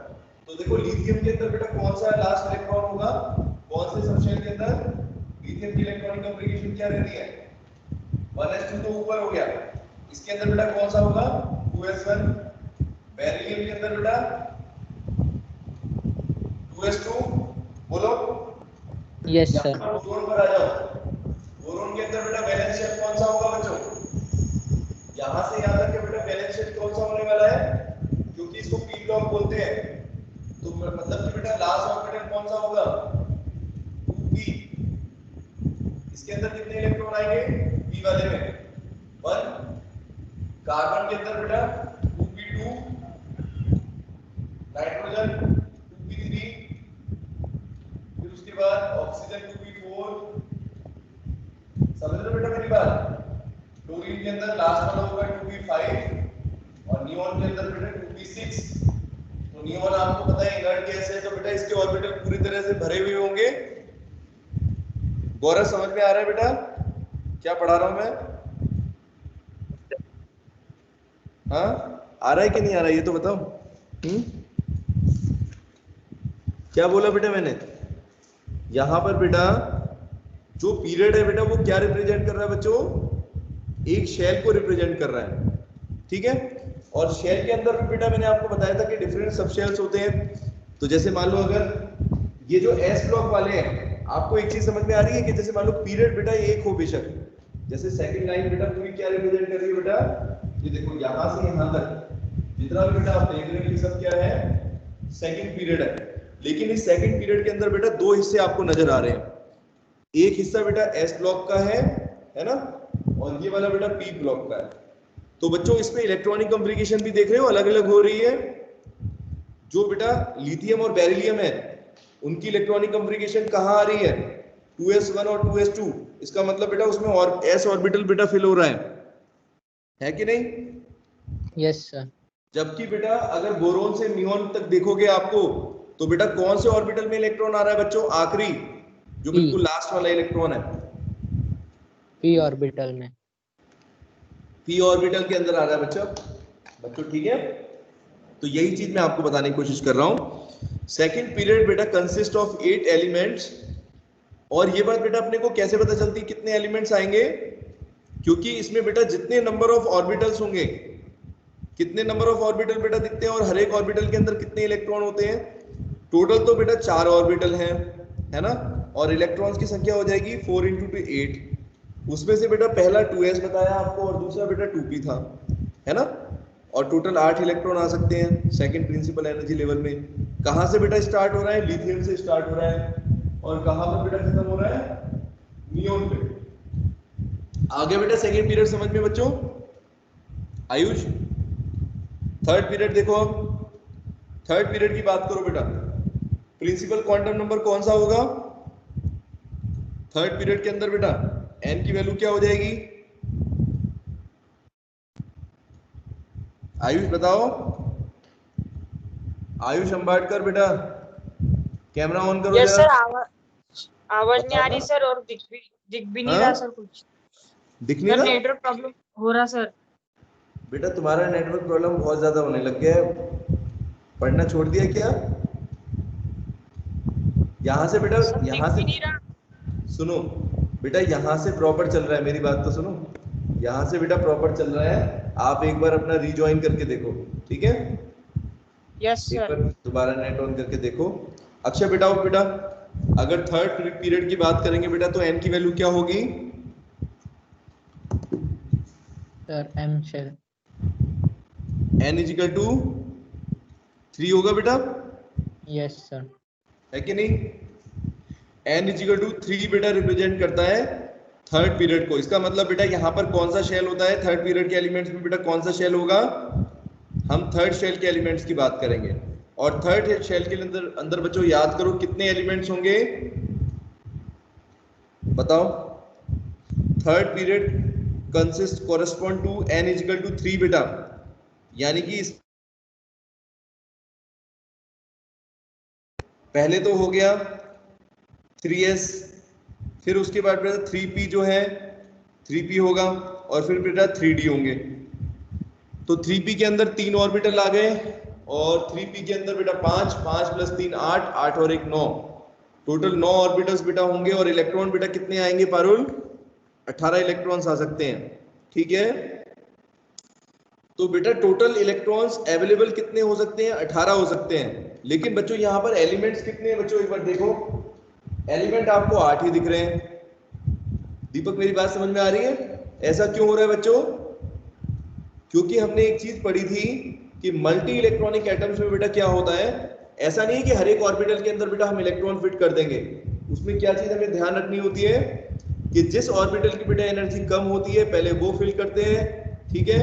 तो देखो लिथियम के अंदर बेटा कौन सा लास्ट इलेक्ट्रॉन होगा, कौन से सबशेल के अंदर, लिथियम की इलेक्ट्रॉनिक कॉन्फ़िगरेशन क्या रहती है, 1s2 तो ऊपर हो गया, इसके अंदर बेटा कौन सा होगा 2s1। बेरिलियम के अंदर बेटा 2s2, बोलो यस सर। बोरोन पर आ जाओ। बोरोन के अंदर बेटा वैलेंस शेल कौन सा होगा बच्चों, यहां से याद रखिए बेटा वैलेंस शेल कौन सा होने वाला है, क्योंकि इसको पी ब्लॉक बोलते हैं। तो मतलब कि बेटा लास्ट ऑर्बिटल कौन सा होगा 2p, इसके अंदर कितने इलेक्ट्रॉन आएंगे p वाले में 1। कार्बन के अंदर बेटा 2p2, नाइट्रोजन 2p3, फिर उसके बाद ऑक्सीजन 2p4। समझ रहे हो बेटा मेरी बात, अंदर लास्ट वाला होगा 2p5 और नियॉन के अंदर बेटा 2p6। तो नियॉन आपको पता है इनर्ट गैस है, तो बेटा इसके ऑर्बिटल पूरी तरह से भरे हुए होंगे। गौरव समझ में आ रहा है बेटा क्या पढ़ा रहा हूं मैं? हाँ, आ रहा है कि नहीं आ रहा है ये तो बताओ। क्या बोला बेटा मैंने? यहां पर बेटा जो पीरियड है बेटा वो क्या रिप्रेजेंट कर रहा है बच्चों? एक शेल को रिप्रेजेंट कर रहा है, ठीक है। और शेल के अंदर भी बेटा मैंने आपको बताया था कि डिफरेंट सब शेल्स होते हैं। तो जैसे मान लो अगर ये जो एस ब्लॉक वाले हैं, आपको एक चीज समझ में आ रही है कि जैसे मान लो पीरियड बेटा एक हो बेशक, जैसे सेकंड लाइन बेटा पूरी क्या रिप्रेजेंट कर रही है बेटा? ये देखो यहां से यहां तक जितना भी बेटा आप देख रहे हैं ये सब क्या है? सेकंड पीरियड है। लेकिन इस सेकंड पीरियड के अंदर बेटा दो हिस्से आपको नजर आ रहे हैं। एक हिस्सा बेटा एस ब्लॉक का है ना, और ये वाला बेटा पी ब्लॉक का है। तो बच्चों इसमें इलेक्ट्रॉनिक कॉन्फ़िगरेशन भी देख रहे हो अलग अलग हो रही है। जो बेटा लिथियम और बेरिलियम है उनकी इलेक्ट्रॉनिक कॉन्फ़िगरेशन कहां आ रही है? 2s1 और 2s2। इसका मतलब बेटा उसमें और s ऑर्बिटल बेटा फिल हो रहा है कि नहीं? Yes sir. जबकि बेटा अगर बोरोन से नियॉन तक देखोगे आपको तो बेटा कौन से ऑर्बिटल में इलेक्ट्रॉन आ रहा है बच्चों? आखिरी जो बिल्कुल लास्ट वाला इलेक्ट्रॉन है, p ऑर्बिटल में, p ऑर्बिटल के अंदर आ रहा है बच्चों, ठीक है। तो यही चीज मैं आपको बताने की कोशिश कर रहा हूं। सेकंड पीरियड बेटा कंसिस्ट ऑफ 8 एलिमेंट्स। और ये बात बेटा अपने को कैसे पता चलती है कितने एलिमेंट्स आएंगे? क्योंकि इसमें बेटा जितने नंबर ऑफ ऑर्बिटल्स होंगे, कितने नंबर ऑफ ऑर्बिटल बेटा दिखते हैं और हर एक ऑर्बिटल के अंदर कितने इलेक्ट्रॉन होते हैं? टोटल तो बेटा 4 ऑर्बिटल हैं, है ना, और इलेक्ट्रॉन्स की संख्या हो जाएगी 4 × 8। उसमें से बेटा पहला 2s बताया आपको और दूसरा बेटा 2p था, है ना। और टोटल 8 इलेक्ट्रॉन आ सकते हैं सेकंड प्रिंसिपल एनर्जी लेवल में। कहां से बेटा स्टार्ट हो रहा है? लिथियम से स्टार्ट हो रहा है और कहां पर बेटा खत्म हो रहा है? नियॉन पे। आगे बेटा सेकंड पीरियड समझ में बच्चों? आयुष थर्ड पीरियड देखो। अब थर्ड पीरियड की बात करो बेटा, प्रिंसिपल क्वांटम नंबर कौन सा होगा थर्ड पीरियड के अंदर बेटा? n की वैल्यू क्या हो जाएगी? आयुष बताओ। आयुष अंबाटकर बेटा कैमरा ऑन करो यस जरा। सर, आवाज नहीं आ रही सर, और दिख भी नहीं रहा सर कुछ। दिख नहीं सर रहा? नेटवर्क प्रॉब्लम हो रहा सर। बेटा तुम्हारा नेटवर्क प्रॉब्लम बहुत ज्यादा होने लग गया है, पढ़ना छोड़ दिया क्या? यहाँ से बेटा, सर दिख यहाँ भी से नहीं रहा। सुनो बेटा, यहाँ से प्रॉपर चल रहा है, मेरी बात तो सुनो। यहाँ से बेटा प्रॉपर चल रहा है, आप एक बार अपना रिजॉइन करके देखो, ठीक है? यस एक सर। बार दोबारा नेट ऑन करके देखो। अक्षय बेटा बेटा अगर थर्ड पीरियड की बात करेंगे बेटा तो n की वैल्यू क्या होगी? सर m शेल, n = 3 होगा बेटा, यस सर। है कि नहीं? n = 3 बेटा रिप्रेजेंट करता है थर्ड पीरियड को। इसका मतलब बेटा यहाँ पर कौन सा शेल होता है थर्ड पीरियड के एलिमेंट्स में? बेटा कौन सा शेल होगा? हम थर्ड शेल के एलिमेंट्स की बात करेंगे। और थर्ड शेल के अंदर बच्चों याद करो कितने एलिमेंट्स होंगे बताओ? Third period consist correspond to n = 3 बेटा, यानी कि पहले तो हो गया 3s, फिर उसके बाद बेटा 3p जो है 3p होगा, और फिर बेटा 3d होंगे। तो 3p के अंदर 3 ऑर्बिटल आ गए, और 3p के अंदर बेटा 5 + 3 8 8 और 1 9, टोटल 9 ऑर्बिटल्स बेटा होंगे। और इलेक्ट्रॉन बेटा कितने आएंगे पारुल? 18 इलेक्ट्रॉन्स आ सकते हैं, ठीक है। तो बेटा टोटल इलेक्ट्रॉन्स अवेलेबल कितने हो सकते हैं? 18 हो सकते हैं। लेकिन बच्चों यहाँ पर एलिमेंट्स कितने हैं बच्चों? एक बार देखो, एलिमेंट आपको 8 ही दिख रहे हैं। दीपक मेरी बात समझ में आ रही है? ऐसा क्यों हो रहा है बच्चों? क्योंकि हमने एक चीज पढ़ी थी कि मल्टी इलेक्ट्रॉनिक एटम्स में बेटा क्या होता है, ऐसा नहीं है कि हर एक ऑर्बिटल के अंदर बेटा हम इलेक्ट्रॉन फिट कर देंगे। उसमें क्या चीज हमें ध्यान रखनी होती है कि जिस ऑर्बिटल की बेटा एनर्जी कम होती है पहले वो फिल करते हैं, ठीक है,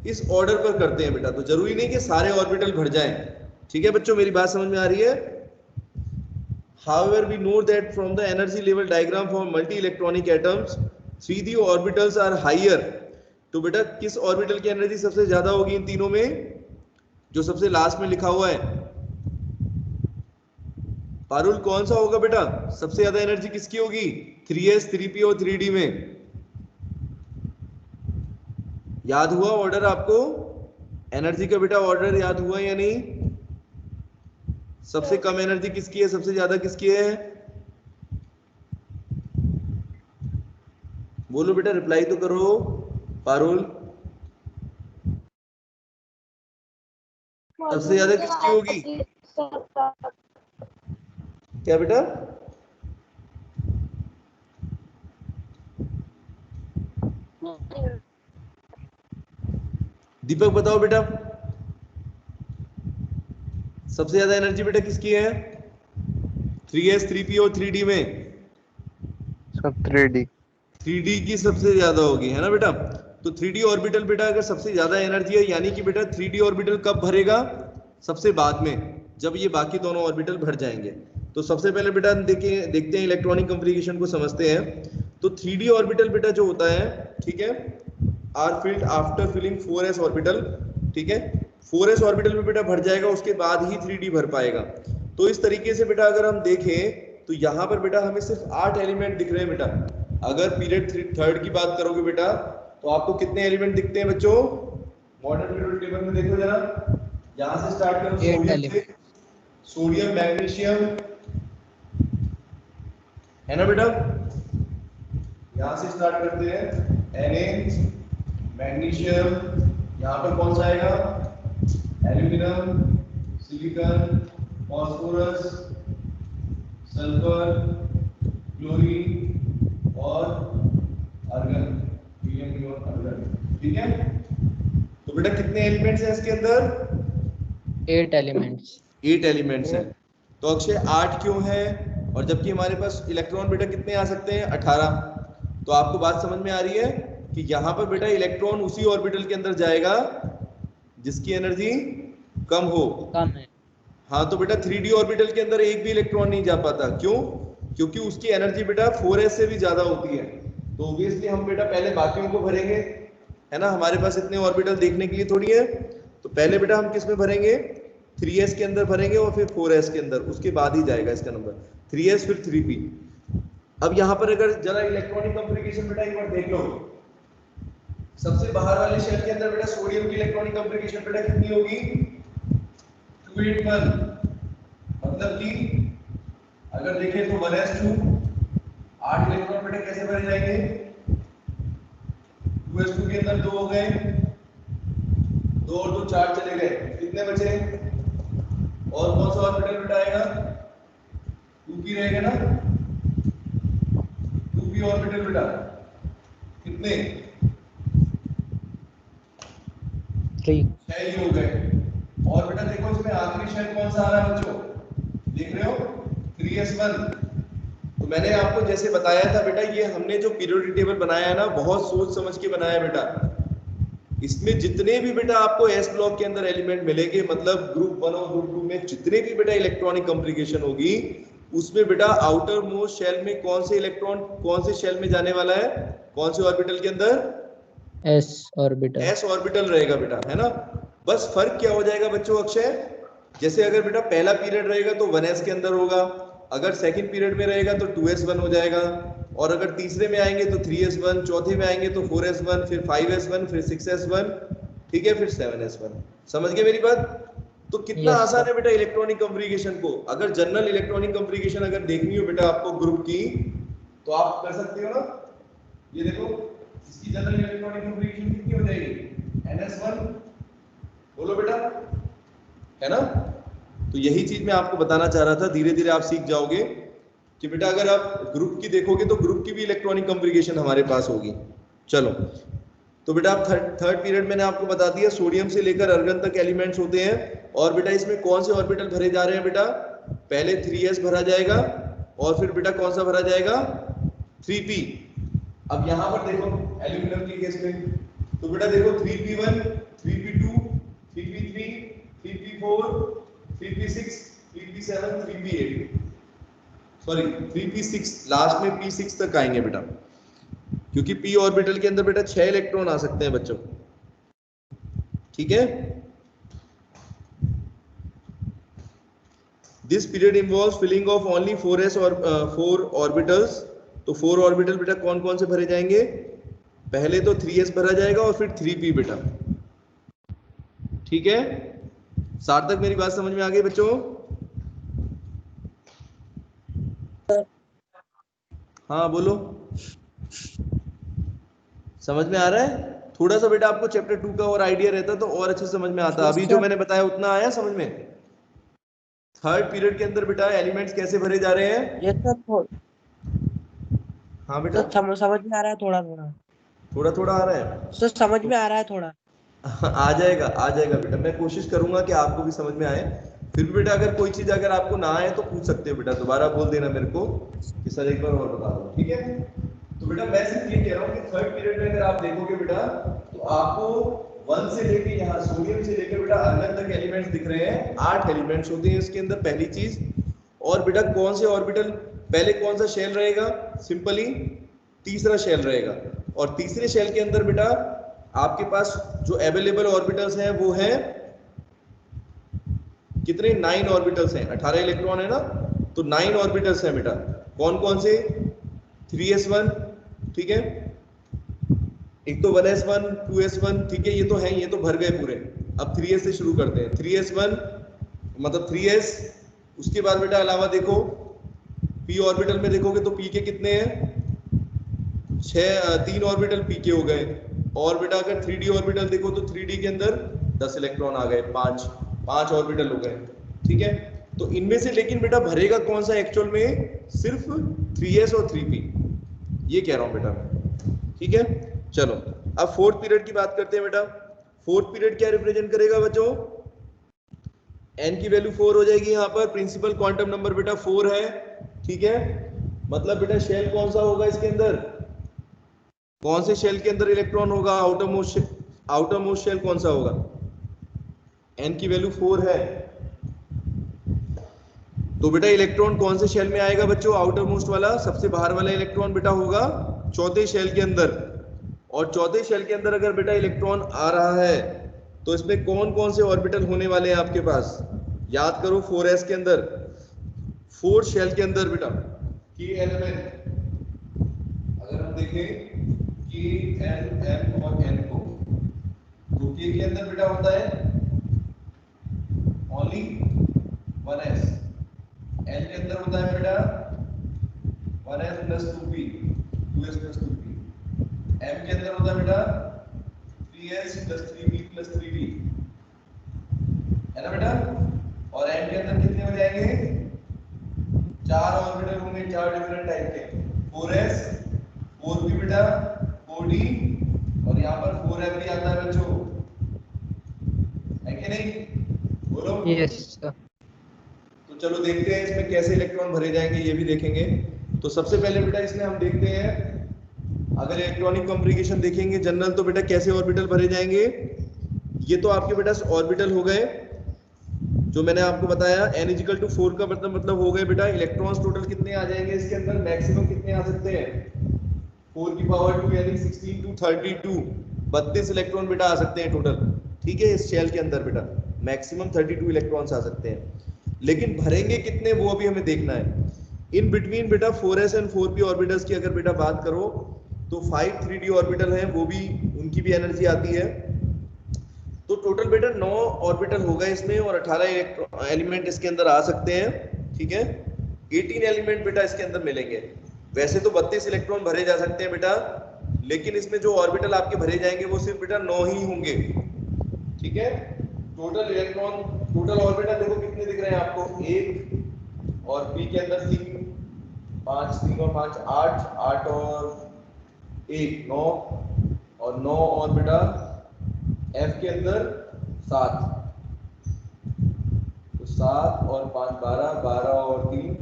इस ऑर्डर पर करते हैं बेटा। तो जरूरी नहीं कि सारे ऑर्बिटल भर जाएं, ठीक है बच्चों, मेरी बात समझ में आ रही है? However, we know that from the energy level diagram for multi-electronic atoms, 3d orbitals are higher तो बेटा किस ऑर्बिटल की एनर्जी सबसे ज्यादा होगी इन तीनों में? जो सबसे लास्ट में लिखा हुआ है पारुल, कौन सा होगा बेटा? सबसे ज्यादा एनर्जी किसकी होगी 3s 3p और 3d में? याद हुआ ऑर्डर आपको? एनर्जी का बेटा ऑर्डर याद हुआ या नहीं? सबसे कम एनर्जी किसकी है, सबसे ज्यादा किसकी है? बोलो बेटा, रिप्लाई तो करो पारुल। सबसे ज्यादा किसकी होगी? क्या बेटा? दीपक बताओ बेटा, सबसे ज्यादा एनर्जी बेटा किसकी है 3s 3p और 3d में? सब 3D। 3d की सबसे ज्यादा होगी, है ना बेटा? तो 3d ऑर्बिटल बेटा अगर सबसे ज्यादा एनर्जी है, यानी कि बेटा 3d ऑर्बिटल कब भरेगा? सबसे बाद में, जब ये बाकी दोनों ऑर्बिटल भर जाएंगे। तो सबसे पहले बेटा देखते हैं इलेक्ट्रॉनिक कॉन्फ़िगरेशन को समझते हैं। तो 3d ऑर्बिटल बेटा जो होता है, ठीक है, are filled after filling 4s orbital, ठीक है, 4s ऑर्बिटल में बेटा भर जाएगा, उसके बाद ही 3d भर पाएगा। तो इस तरीके से बेटा अगर हम देखें तो यहाँ पर बेटा हमें सिर्फ 8 एलिमेंट दिख रहे हैं बेटा। अगर पीरियड थर्ड की बात करोगे बेटा तो आपको कितने एलिमेंट दिखते हैं बच्चों? मॉडर्न पीरियोडिक टेबल में देखो जरा, यहाँ से स्टार्ट करो, 8 सोडियम से, एलिमेंट। सोडियम मैग्नीशियम, है ना बेटा? यहाँ से स्टार्ट करते हैं Na, मैग्नीशियम, यहाँ पर कौन सा आएगा? Aluminium, silicon, phosphorus, sulphur, chlorine और आर्गन, हीलियम और आर्गन, ठीक है? तो बेटा कितने एलिमेंट्स हैं इसके अंदर? 8 एलिमेंट्स। 8 एलिमेंट्स हैं। तो अक्षय 8 क्यों है? और जबकि हमारे पास इलेक्ट्रॉन बेटा कितने आ सकते हैं? 18। तो आपको बात समझ में आ रही है कि यहाँ पर बेटा इलेक्ट्रॉन उसी ऑर्बिटल के अंदर जाएगा जिसकी एनर्जी कम हो। कम है। हाँ, तो बेटा 3d ऑर्बिटल के अंदर एक भी इलेक्ट्रॉन नहीं जा पाता। क्यों? क्योंकि उसकी एनर्जी बेटा 4s से भी ज्यादा होती है। तो ऑब्वियसली हम बेटा पहले बाकियों को भरेंगे, है ना? हमारे पास इतने ऑर्बिटल देखने के लिए थोड़ी है। तो पहले बेटा हम किस में भरेंगे? 3s के अंदर भरेंगे और फिर 4s के अंदर, उसके बाद ही जाएगा इसका नंबर 3s फिर 3p। अब यहाँ पर अगर जरा इलेक्ट्रॉनिक कॉन्फ़िगरेशन बेटा एक बार देख लो, सबसे बाहर वाले शेल के अंदर बेटा सोडियम की इलेक्ट्रॉनिक कॉन्फ़िगरेशन बेटा कितनी होगी? 281। मतलब कि अगर देखें तो 1s2, 8 इलेक्ट्रॉन बेटा कैसे भरे जाएंगे? 2s2 के अंदर 2 हो गए, 2 और 2 4 चले गए, कितने बचे? और कौन सा ऑर्बिटल बेटा आएगा? 2p रहेगा ना? 2p ऑर्बिटल बेटा कितने? 3। 6 ही हो गए। और बेटा देखो इसमें आखिरी शेल कौन सा आ रहा है बच्चों? देख रहे हो? 3s1। तो मैंने आपको जैसे बताया था बेटा, ये हमने जो पीरियोडिक टेबल बनाया है ना, बहुत सोच समझ के बनाया है बेटा। इसमें जितने भी बेटा आपको एस ब्लॉक के अंदर एलिमेंट मिलेंगे, मतलब ग्रुप 1 और ग्रुप 2 में जितने भी बेटा इलेक्ट्रॉनिक कॉन्फ़िगरेशन होगी, उसमें बेटा आउटर मोस्ट शेल में कौन से इलेक्ट्रॉन कौन से शेल में जाने वाला है? कौन से ऑर्बिटल के अंदर? s orbital. एस ऑर्बिटल रहेगा बेटा, है ना? बस फर्क क्या हो जाएगा बच्चों अक्षय? जैसे अगर बेटा पहला पीरियड रहेगा तो 1s के अंदर होगा, अगर सेकंड पीरियड में रहेगा तो 2s1 हो जाएगा, और अगर तीसरे में आएंगे तो 3s1, चौथे में आएंगे तो 4s1, फिर 5s1, फिर 6s1, ठीक है, फिर 7s1। समझ गए मेरी बात? तो कितना Yes, आसान sir. है बेटा इलेक्ट्रॉनिक कॉन्फ़िगरेशन को। अगर जनरल इलेक्ट्रॉनिक कॉन्फ़िगरेशन अगर देखनी हो बेटा आपको ग्रुप की, तो आप कर सकते हो ना। ये देखो, इसकी जनरल इलेक्ट्रॉनिक कॉन्फ़िगरेशन कितनी हो जाएगी? ns1। बोलो बेटा, है ना? तो यही चीज मैं आपको बताना चाह रहा था। धीरे धीरे आप सीख जाओगे कि बेटा अगर आप ग्रुप की देखोगे तो ग्रुप की भी इलेक्ट्रॉनिक कॉन्फ़िगरेशन हमारे पास होगी। चलो, तो बेटा आप थर्ड पीरियड मैंने आपको बता दिया, सोडियम से लेकर अर्गन तक एलिमेंट्स होते हैं। और बेटा इसमें कौन से ऑर्बिटल भरे जा रहे हैं बेटा? पहले 3s भरा जाएगा और फिर बेटा कौन सा भरा जाएगा? 3p। अब यहाँ पर देखो एल्यूमिनियम के केस में, तो बेटा देखो 3p1, 3p2, 3p3, 3p4, 3p6, 3p7, 3p8, sorry 3p6, last में p6 तक आएंगे बेटा। क्योंकि p ऑर्बिटल के अंदर बेटा 6 इलेक्ट्रॉन आ सकते हैं बच्चों, ठीक है। This period involves filling of only 4s और 4 ऑर्बिटल्स। तो 4 ऑर्बिटल बेटा कौन कौन से भरे जाएंगे? पहले तो 3s भरा जाएगा और फिर 3p बेटा, ठीक है। सार्थक मेरी बात समझ में आ गई बच्चों? हाँ बोलो, समझ में आ रहा है? थोड़ा सा बेटा आपको चैप्टर 2 का और आइडिया रहता तो और अच्छे समझ में आता। अभी जो मैंने बताया उतना आया समझ में? थर्ड पीरियड के अंदर बेटा एलिमेंट्स कैसे भरे जा रहे हैं? ये तो हाँ बेटा, समझ में आ रहा है थोड़ा थोड़ा। थोड़ा थोड़ा आ रहा है। सर समझ में आ रहा है थोड़ा। आ जाएगा बेटा, मैं कोशिश करूंगा कि आपको भी समझ में आए। फिर भी बेटा अगर कोई चीज अगर आपको ना आए तो पूछ सकते हो बेटा, दोबारा बोल देना मेरे को कि सर एक बार और बता दो, ठीक है। तो बेटा मैं सिर्फ ये कह रहा हूँ कि थर्ड पीरियड में अगर आप देखोगे बेटा तो आपको 1 से लेके यहाँ सोडियम से लेके बेटा अर्गन तक एलिमेंट्स दिख रहे हैं। 8 एलिमेंट्स होते हैं इसके अंदर, पहली चीज। और बेटा कौन से ऑर्बिटल, पहले कौन सा शेल रहेगा? सिंपली तीसरा शेल रहेगा। और तीसरे शेल के अंदर बेटा आपके पास जो अवेलेबल ऑर्बिटल्स हैं वो है कितने? 9 ऑर्बिटल्स हैं। 18 इलेक्ट्रॉन है ना, तो 9 ऑर्बिटल्स हैं बेटा। कौन कौन से? 3s1, ठीक है, एक तो 1s1, 2s1, ठीक है, ये तो है, ये तो भर गए पूरे। अब 3s से शुरू करते हैं। 3s1 मतलब 3s, उसके बाद बेटा अलावा देखो p ऑर्बिटल में देखोगे तो p के कितने हैं? 3 ऑर्बिटल p के हो गए। और बेटा अगर 3d ऑर्बिटल देखो तो 3d के अंदर 10 इलेक्ट्रॉन आ गए, 5 ऑर्बिटल हो गए, ठीक है। तो इनमें से लेकिन बेटा भरेगा कौन सा एक्चुअल में? सिर्फ 3s और 3p, ये कह रहा हूं बेटा मैं, ठीक है। चलो अब फोर्थ पीरियड की बात करते हैं बेटा। फोर्थ पीरियड क्या रिप्रेजेंट करेगा बच्चों? n की वैल्यू 4 हो जाएगी यहाँ पर। प्रिंसिपल क्वांटम नंबर बेटा 4 है, ठीक है। मतलब बेटा शेल कौन सा होगा इसके अंदर? कौन से शेल के अंदर इलेक्ट्रॉन होगा? आउटर मोस्ट शेल कौन सा होगा? n की वैल्यू 4 है, तो बेटा इलेक्ट्रॉन कौन से शेल में आएगा बच्चों? आउटर मोस्ट वाला, सबसे बाहर वाला इलेक्ट्रॉन बेटा होगा चौथे शेल के अंदर। और चौथे शेल के अंदर अगर बेटा इलेक्ट्रॉन आ रहा है तो इसमें कौन कौन से ऑर्बिटल होने वाले हैं आपके पास? याद करो 4s के अंदर, 4 शेल के अंदर बेटा K11, अगर हम देखें K, L, M और N को, तो K के अंदर बेटा होता है ओनली 1s, L के अंदर होता है बेटा 1s plus 2p, 2s plus 2p, M के अंदर होता है बेटा 3s plus 3p plus 3d, है ना बेटा। और N के अंदर कितने हो जाएंगे? 4 ऑर्बिटल होंगे, 4 डिफरेंट टाइप के, 4s, 4p बेटा, 4d, और यहाँ पर 4f भी आता है बच्चों, है कि नहीं? बोलो। Yes sir. तो चलो देखते हैं इसमें कैसे इलेक्ट्रॉन भरे जाएंगे, ये भी देखेंगे। तो सबसे पहले बेटा इसमें हम देखते हैं, अगर इलेक्ट्रॉनिक कॉन्फ़िगरेशन देखेंगे जनरल, तो बेटा कैसे ऑर्बिटल भरे जाएंगे? ये तो आपके बेटा ऑर्बिटल हो गए जो मैंने आपको बताया। n = 4 का मतलब हो गए बेटा इलेक्ट्रॉन्स टोटल कितने आ जाएंगे इसके अंदर? मैक्सिमम कितने आ सकते हैं? 4 की पावर 2 यानी 16 to 32, 32 इलेक्ट्रॉन बेटा आ सकते हैं टोटल, ठीक है। इस शेल के अंदर बेटा मैक्सिमम 32 इलेक्ट्रॉन्स आ सकते हैं, लेकिन भरेंगे कितने वो अभी हमें देखना है। इन बिटवीन बेटा 4s एंड 4p ऑर्बिटल्स की अगर बेटा बात करो तो 5 3d ऑर्बिटल हैं, वो भी उनकी भी एनर्जी आती है। तो टोटल बेटा 9 ऑर्बिटल होगा इसमें और 18 एलिमेंट इसके अंदर आ सकते हैं, ठीक है। 18 एलिमेंट बेटा इसके अंदर मिलेंगे। वैसे तो 32 इलेक्ट्रॉन भरे जा सकते हैं बेटा, लेकिन इसमें जो ऑर्बिटल आपके भरे जाएंगे वो सिर्फ बेटा 9 ही होंगे, ठीक है। टोटल इलेक्ट्रॉन, टोटल ऑर्बिटल देखो कितने दिख रहे हैं आपको? 1 और p के अंदर 3, 5, 3 और 5 8, 8 और 1 9, और 9 और बेटा f के अंदर 7, तो 7 और 5 12, 12 और 3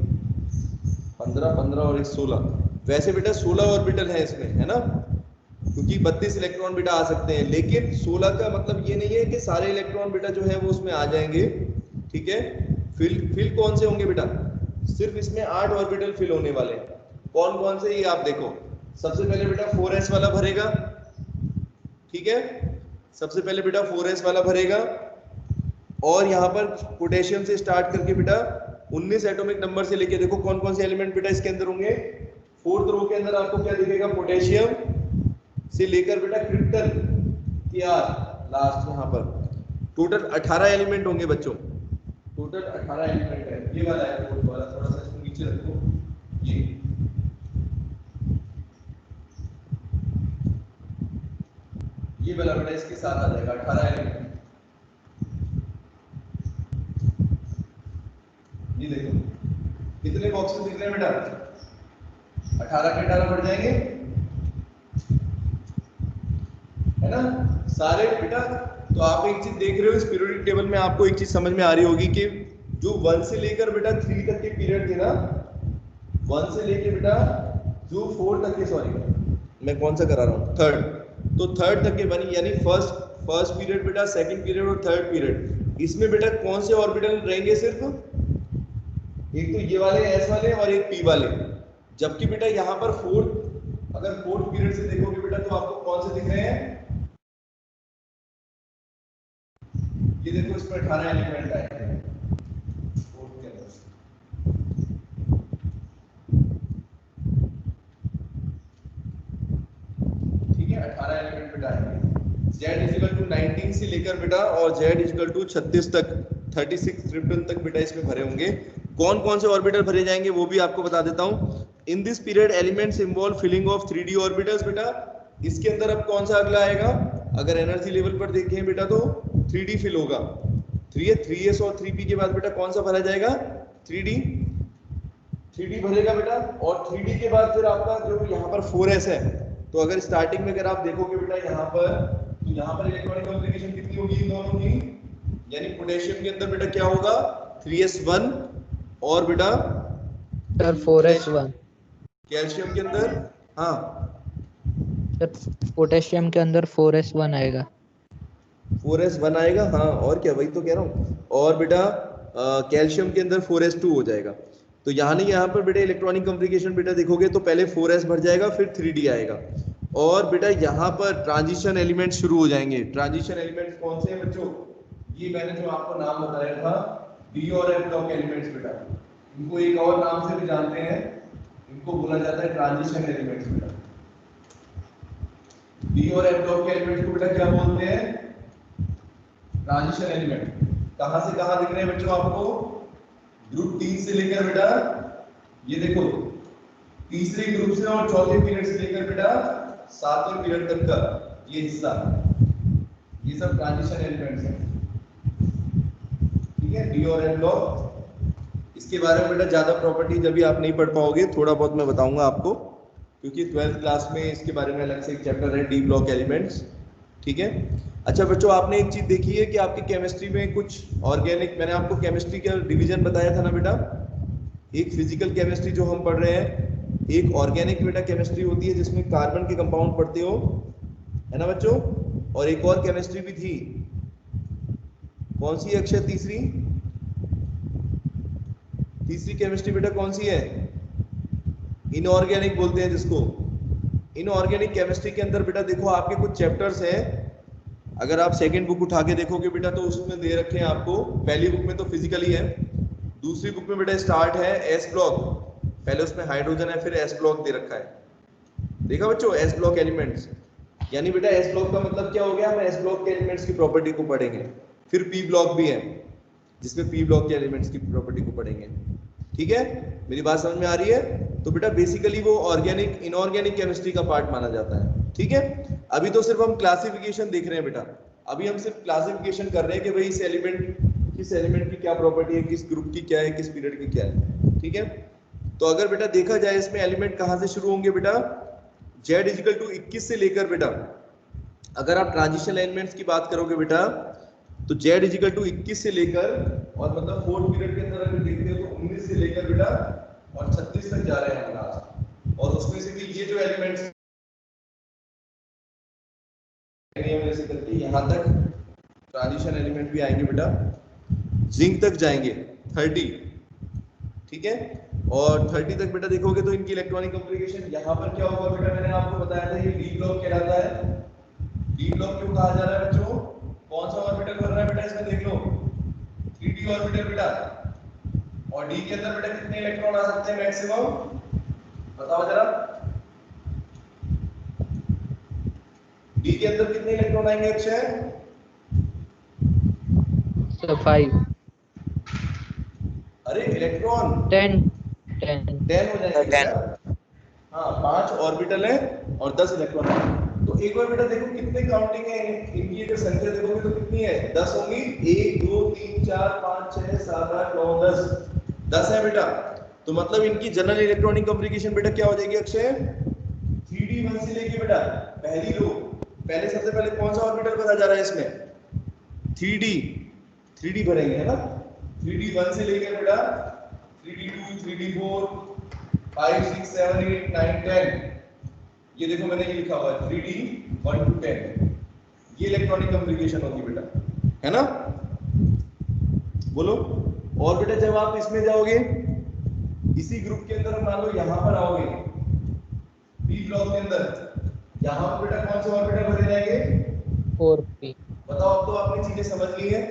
15, 15 और 1 16। वैसे बेटा 16 ऑर्बिटल है इसमें, है ना, क्योंकि 32 इलेक्ट्रॉन बेटा आ सकते हैं, लेकिन 16 का मतलब ये नहीं है कि सारे इलेक्ट्रॉन बेटा जो है वो उसमें आ जाएंगे, ठीक है। फिल कौन से होंगे बेटा? सिर्फ इसमें 8 ऑर्बिटल फिल होने वाले हैं। कौन कौन से? ये आप देखो, सबसे पहले बेटा 4s वाला भरेगा, ठीक है, सबसे पहले बेटा 4s वाला भरेगा, और यहाँ पर पोटेशियम से स्टार्ट करके बेटा 19 एटॉमिक नंबर से लेके देखो कौन कौन से एलिमेंट बेटा इसके अंदर होंगे। फोर्थ रो के अंदर आपको क्या दिखेगा, पोटेशियम से लेकर बेटा क्रिप्टन Kr लास्ट यहाँ पर टोटल 18 एलिमेंट होंगे बच्चों, टोटल 18 एलिमेंट है। ये वाला है फोर्थ वाला, थोड़ा सा इसको नीचे रखो, ये वाला बेटा इसके साथ आ जाएगा 18 एलिमेंट। ये देखो कितने बॉक्सेस दिख रहे हैं बेटा, 18 के 18 बढ़ जाएंगे, है ना सारे बेटा। तो आप एक चीज देख रहे हो इस पीरियोडिक टेबल में, आपको एक चीज समझ में आ रही होगी कि जो 1 से लेकर बेटा 3 तक के पीरियड थे ना, 1 से लेकर बेटा जो 4 तक के, सॉरी मैं कौन सा करा रहा हूँ, थर्ड, तो थर्ड तक के बनी, यानी फर्स्ट पीरियड बेटा, सेकंड पीरियड और थर्ड पीरियड, इसमें बेटा कौन से ऑर्बिटल रहेंगे, सिर्फ एक तो ये वाले एस वाले और एक पी वाले। जबकि बेटा यहाँ पर अगर फोर्थ पीरियड से देखोगे बेटा तो आपको कौन से दिख रहे हैं, ये देखो इसमें 18 एलिमेंट आए हैं फोर्थ के अंदर। ठीक है 18 एलिमेंट बेटा आएंगे। Z = 19 से लेकर बेटा और Z = 36 तक, 36 क्रिप्टन तक बेटा इसमें भरे होंगे। कौन कौन से ऑर्बिटल भरे जाएंगे वो भी आपको बता देता हूं। In this period elements involve filling of 3d orbitals बेटा। इसके अंदर अब कौन सा अगला आएगा, अगर एनर्जी लेवल पर देखें बेटा तो 3d फिल होगा, 3s और 3p के बाद बेटा कौन सा भरा जाएगा, 3d भरेगा बेटा। और 3d के बाद फिर आपका जो यहाँ पर 4s है, तो अगर स्टार्टिंग में अगर आप देखोगे बेटा यहाँ पर, तो यहाँ पर इलेक्ट्रॉनिक कॉन्फ़िगरेशन कितनी होगी इन दोनों की, यानी पोटेशियम के अंदर बेटा क्या होगा 3s1 और बेटा सर 4s1, कैल्शियम के अंदर, हाँ सर पोटेशियम के अंदर 4s1 आएगा, 4s1 आएगा, हाँ और क्या, वही तो कह रहा हूँ। और बेटा कैल्शियम के अंदर 4s2 हो जाएगा। तो यहाँ नहीं, यहाँ पर बेटा इलेक्ट्रॉनिक कॉन्फ़िगरेशन बेटा देखोगे तो पहले 4s भर जाएगा, फिर 3d आएगा। और बेटा यहाँ पर ट्रांजिशन एलिमेंट शुरू हो जाएंगे। ट्रांजिशन एलिमेंट्स कौन से हैं बच्चों, ये मैंने जो आपको नाम बताया था, डी और एफ ब्लॉक एलिमेंट्स बेटा, इनको एक और नाम से भी जानते हैं, इनको बोला जाता है ट्रांजिशन एलिमेंट्स बेटा। डी और एफ ब्लॉक के एलिमेंट्स को बेटा क्या बोलते हैं, ट्रांजिशन एलिमेंट। कहां से कहां दिख रहे हैं बच्चों आपको, ग्रुप 3 से लेकर बेटा ये देखो तीसरे ग्रुप से और चौथे पीरियड से लेकर बेटा 7वें पीरियड तक का ये हिस्सा, ये सब ट्रांजिशन एलिमेंट्स हैं। ठीक है, डी और एफ ब्लॉक, इसके बारे में बेटा ज्यादा प्रॉपर्टीज अभी आप नहीं पढ़ पाओगे, थोड़ा बहुत मैं बताऊंगा आपको, क्योंकि 12th क्लास में इसके बारे में अलग से एक चैप्टर है डी ब्लॉक एलिमेंट्स। ठीक है, अच्छा बच्चों आपने एक चीज देखी है कि आपकी केमिस्ट्री में कुछ ऑर्गेनिक, मैंने आपको केमिस्ट्री का डिवीजन बताया था ना बेटा, एक फिजिकल केमिस्ट्री जो हम पढ़ रहे हैं, एक ऑर्गेनिक बेटा केमिस्ट्री होती है जिसमें कार्बन के कंपाउंड पढ़ते हो, है ना बच्चों, और एक और केमिस्ट्री भी थी, कौन सी अक्षय, तीसरी केमिस्ट्री बेटा कौन सी है, इनऑर्गेनिक बोलते हैं जिसको। इनऑर्गेनिक केमिस्ट्री के अंदर बेटा देखो आपके कुछ चैप्टर्स हैं, अगर आप सेकंड बुक उठा के देखोगे बेटा तो उसमें दे रखे हैं आपको, पहली बुक में तो फिजिकली है, दूसरी बुक में बेटा स्टार्ट है एस ब्लॉक, पहले उसमें हाइड्रोजन है फिर एस ब्लॉक दे रखा है, देखा बच्चों एस ब्लॉक एलिमेंट्स, यानी बेटा एस ब्लॉक का मतलब क्या हो गया, हम एस ब्लॉक के एलिमेंट्स की प्रॉपर्टी को पढ़ेंगे। फिर पी ब्लॉक भी है जिसमें पी ब्लॉक के एलिमेंट्स की प्रॉपर्टी को पढ़ेंगे। ठीक है, मेरी बात समझ में आ रही है। तो बेटा बेसिकली वो ऑर्गेनिक इनऑर्गेनिक केमिस्ट्री का पार्ट माना जाता है। ठीक है, अभी तो सिर्फ हम क्लासिफिकेशन देख रहे हैं बेटा, अभी हम सिर्फ क्लासिफिकेशन कर रहे हैं कि भाई किस एलिमेंट की क्या प्रॉपर्टी है, किस ग्रुप की क्या है, किस पीरियड की क्या है। ठीक है, तो अगर बेटा देखा जाए इसमें एलिमेंट कहां से शुरू होंगे बेटा, Z = 21 से लेकर बेटा, अगर आप ट्रांजिशन एलिमेंट्स की बात करोगे बेटा तो Z = 21 से लेकर, और मतलब फोर्थ पीरियड के अंदर अगर देखते हो तो 19 से लेकर बेटा और 36 तक जा रहे हैं क्लास, और उसमें से भी ये जो एलिमेंट्स जैसे करके यहाँ तक ट्रांजिशन एलिमेंट भी आएंगे बेटा, जिंक तक जाएंगे 30। ठीक है, और 30 तक बेटा देखोगे तो इनकी इलेक्ट्रॉनिक कॉन्फ़िगरेशन यहाँ पर क्या होगा बेटा, मैंने आपको बताया था ये डी ब्लॉक कहलाता है। डी ब्लॉक क्यों कहा जा रहा है बच्चों? कौन सा ऑर्बिटल बन रहा है बेटा इसमें देख लो, 3d ऑर्बिटल बेटा। और डी के अंदर बेटा कितने इलेक्ट्रॉन आ सकते हैं मैक्सिमम, बताओ जरा। डी के अंदर कितने इलेक्ट्रॉन आएंगे अक्षय? So 5, अरे इलेक्ट्रॉन 10 10 हो जाएंगे बेटा। हाँ 5 ऑर्बिटल है और 10 इलेक्ट्रॉन है। तो एक बार बेटा देखो कितने काउंटिंग है इनकी, अगर संख्या देखोगे तो कितनी है, 10 होंगी। 1 2 3 4 5 6 7 8 9 10 है बेटा। तो मतलब इनकी जनरल इलेक्ट्रॉनिक कॉन्फ़िगरेशन बेटा क्या हो जाएगी अक्षय, 3d1 से लेके बेटा पहली रो, पहले सबसे पहले कौन सा ऑर्बिटल भरा जा रहा है इसमें, 3d भरेंगे है ना। 3d1 से लेकर बेटा 3d2 3d4 5 6 7 8 9 10, ये देखो मैंने ये लिखा हुआ है 3d 1 to 10, ये इलेक्ट्रॉनिक कॉन्फ़िगरेशन होगी बेटा, है ना। बोलो। और बेटा जब आप इसमें जाओगे, इसी ग्रुप के अंदर मान लो यहाँ पर आओगे बी ब्लॉक के अंदर, यहाँ पर बेटा कौन से ऑर्बिटल भरे जाएंगे, 4p, बताओ। अब तो आपने चीजें समझ ली है।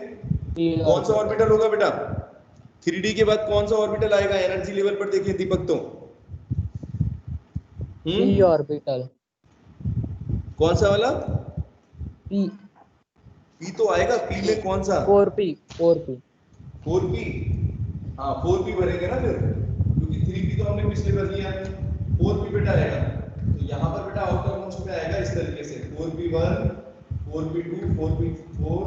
p कौन सा ऑर्बिटल होगा बेटा, 3d के बाद कौन सा ऑर्बिटल आएगा एनर्जी लेवल पर, देखिए दीपक तो p ऑर्बिटल, कौन सा वाला, p p तो आएगा। p में कौन सा, 4p 4p, हाँ 4p भरेंगे ना फिर, क्योंकि 3p तो हमने पिछले कर लिया है। 4p बेटा आएगा, तो यहाँ पर बेटा आउटर मोस्ट में आएगा इस तरीके से 4p1 4p2 4p4।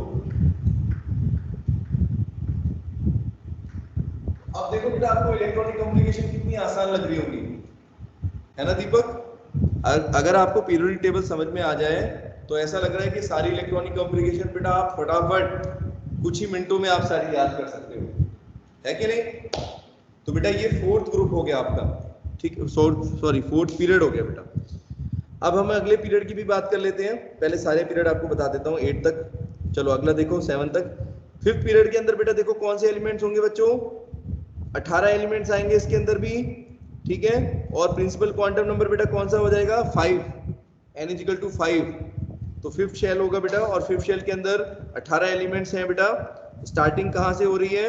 अब देखो बेटा आपको इलेक्ट्रॉनिक कम्युनिकेशन कितनी आसान लग रही होगी, है ना दीपक। अगर आपको पीरियोडिक टेबल समझ में आ जाए तो ऐसा लग रहा है कि सारी इलेक्ट्रॉनिक कम्युनिकेशन बेटा आप फटाफट कुछ ही मिनटों में आप सारी याद कर सकते हो, है कि नहीं। तो बेटा ये 4th ग्रुप हो गया आपका, ठीक, सॉरी 4th पीरियड हो गया बेटा। अब हम अगले पीरियड की भी बात कर लेते हैं, पहले सारे पीरियड आपको बता देता हूँ 8 तक। चलो अगला देखो 7 तक। 5th पीरियड के अंदर बेटा देखो कौन से एलिमेंट्स होंगे बच्चों, 18 एलिमेंट्स आएंगे इसके अंदर भी, ठीक है। और प्रिंसिपल क्वांटम नंबर बेटा कौन सा हो जाएगा, 5, n = 5। तो 5th शेल होगा बेटा, और 5th शेल के अंदर 18 एलिमेंट्स हैं बेटा। स्टार्टिंग कहाँ से हो रही है,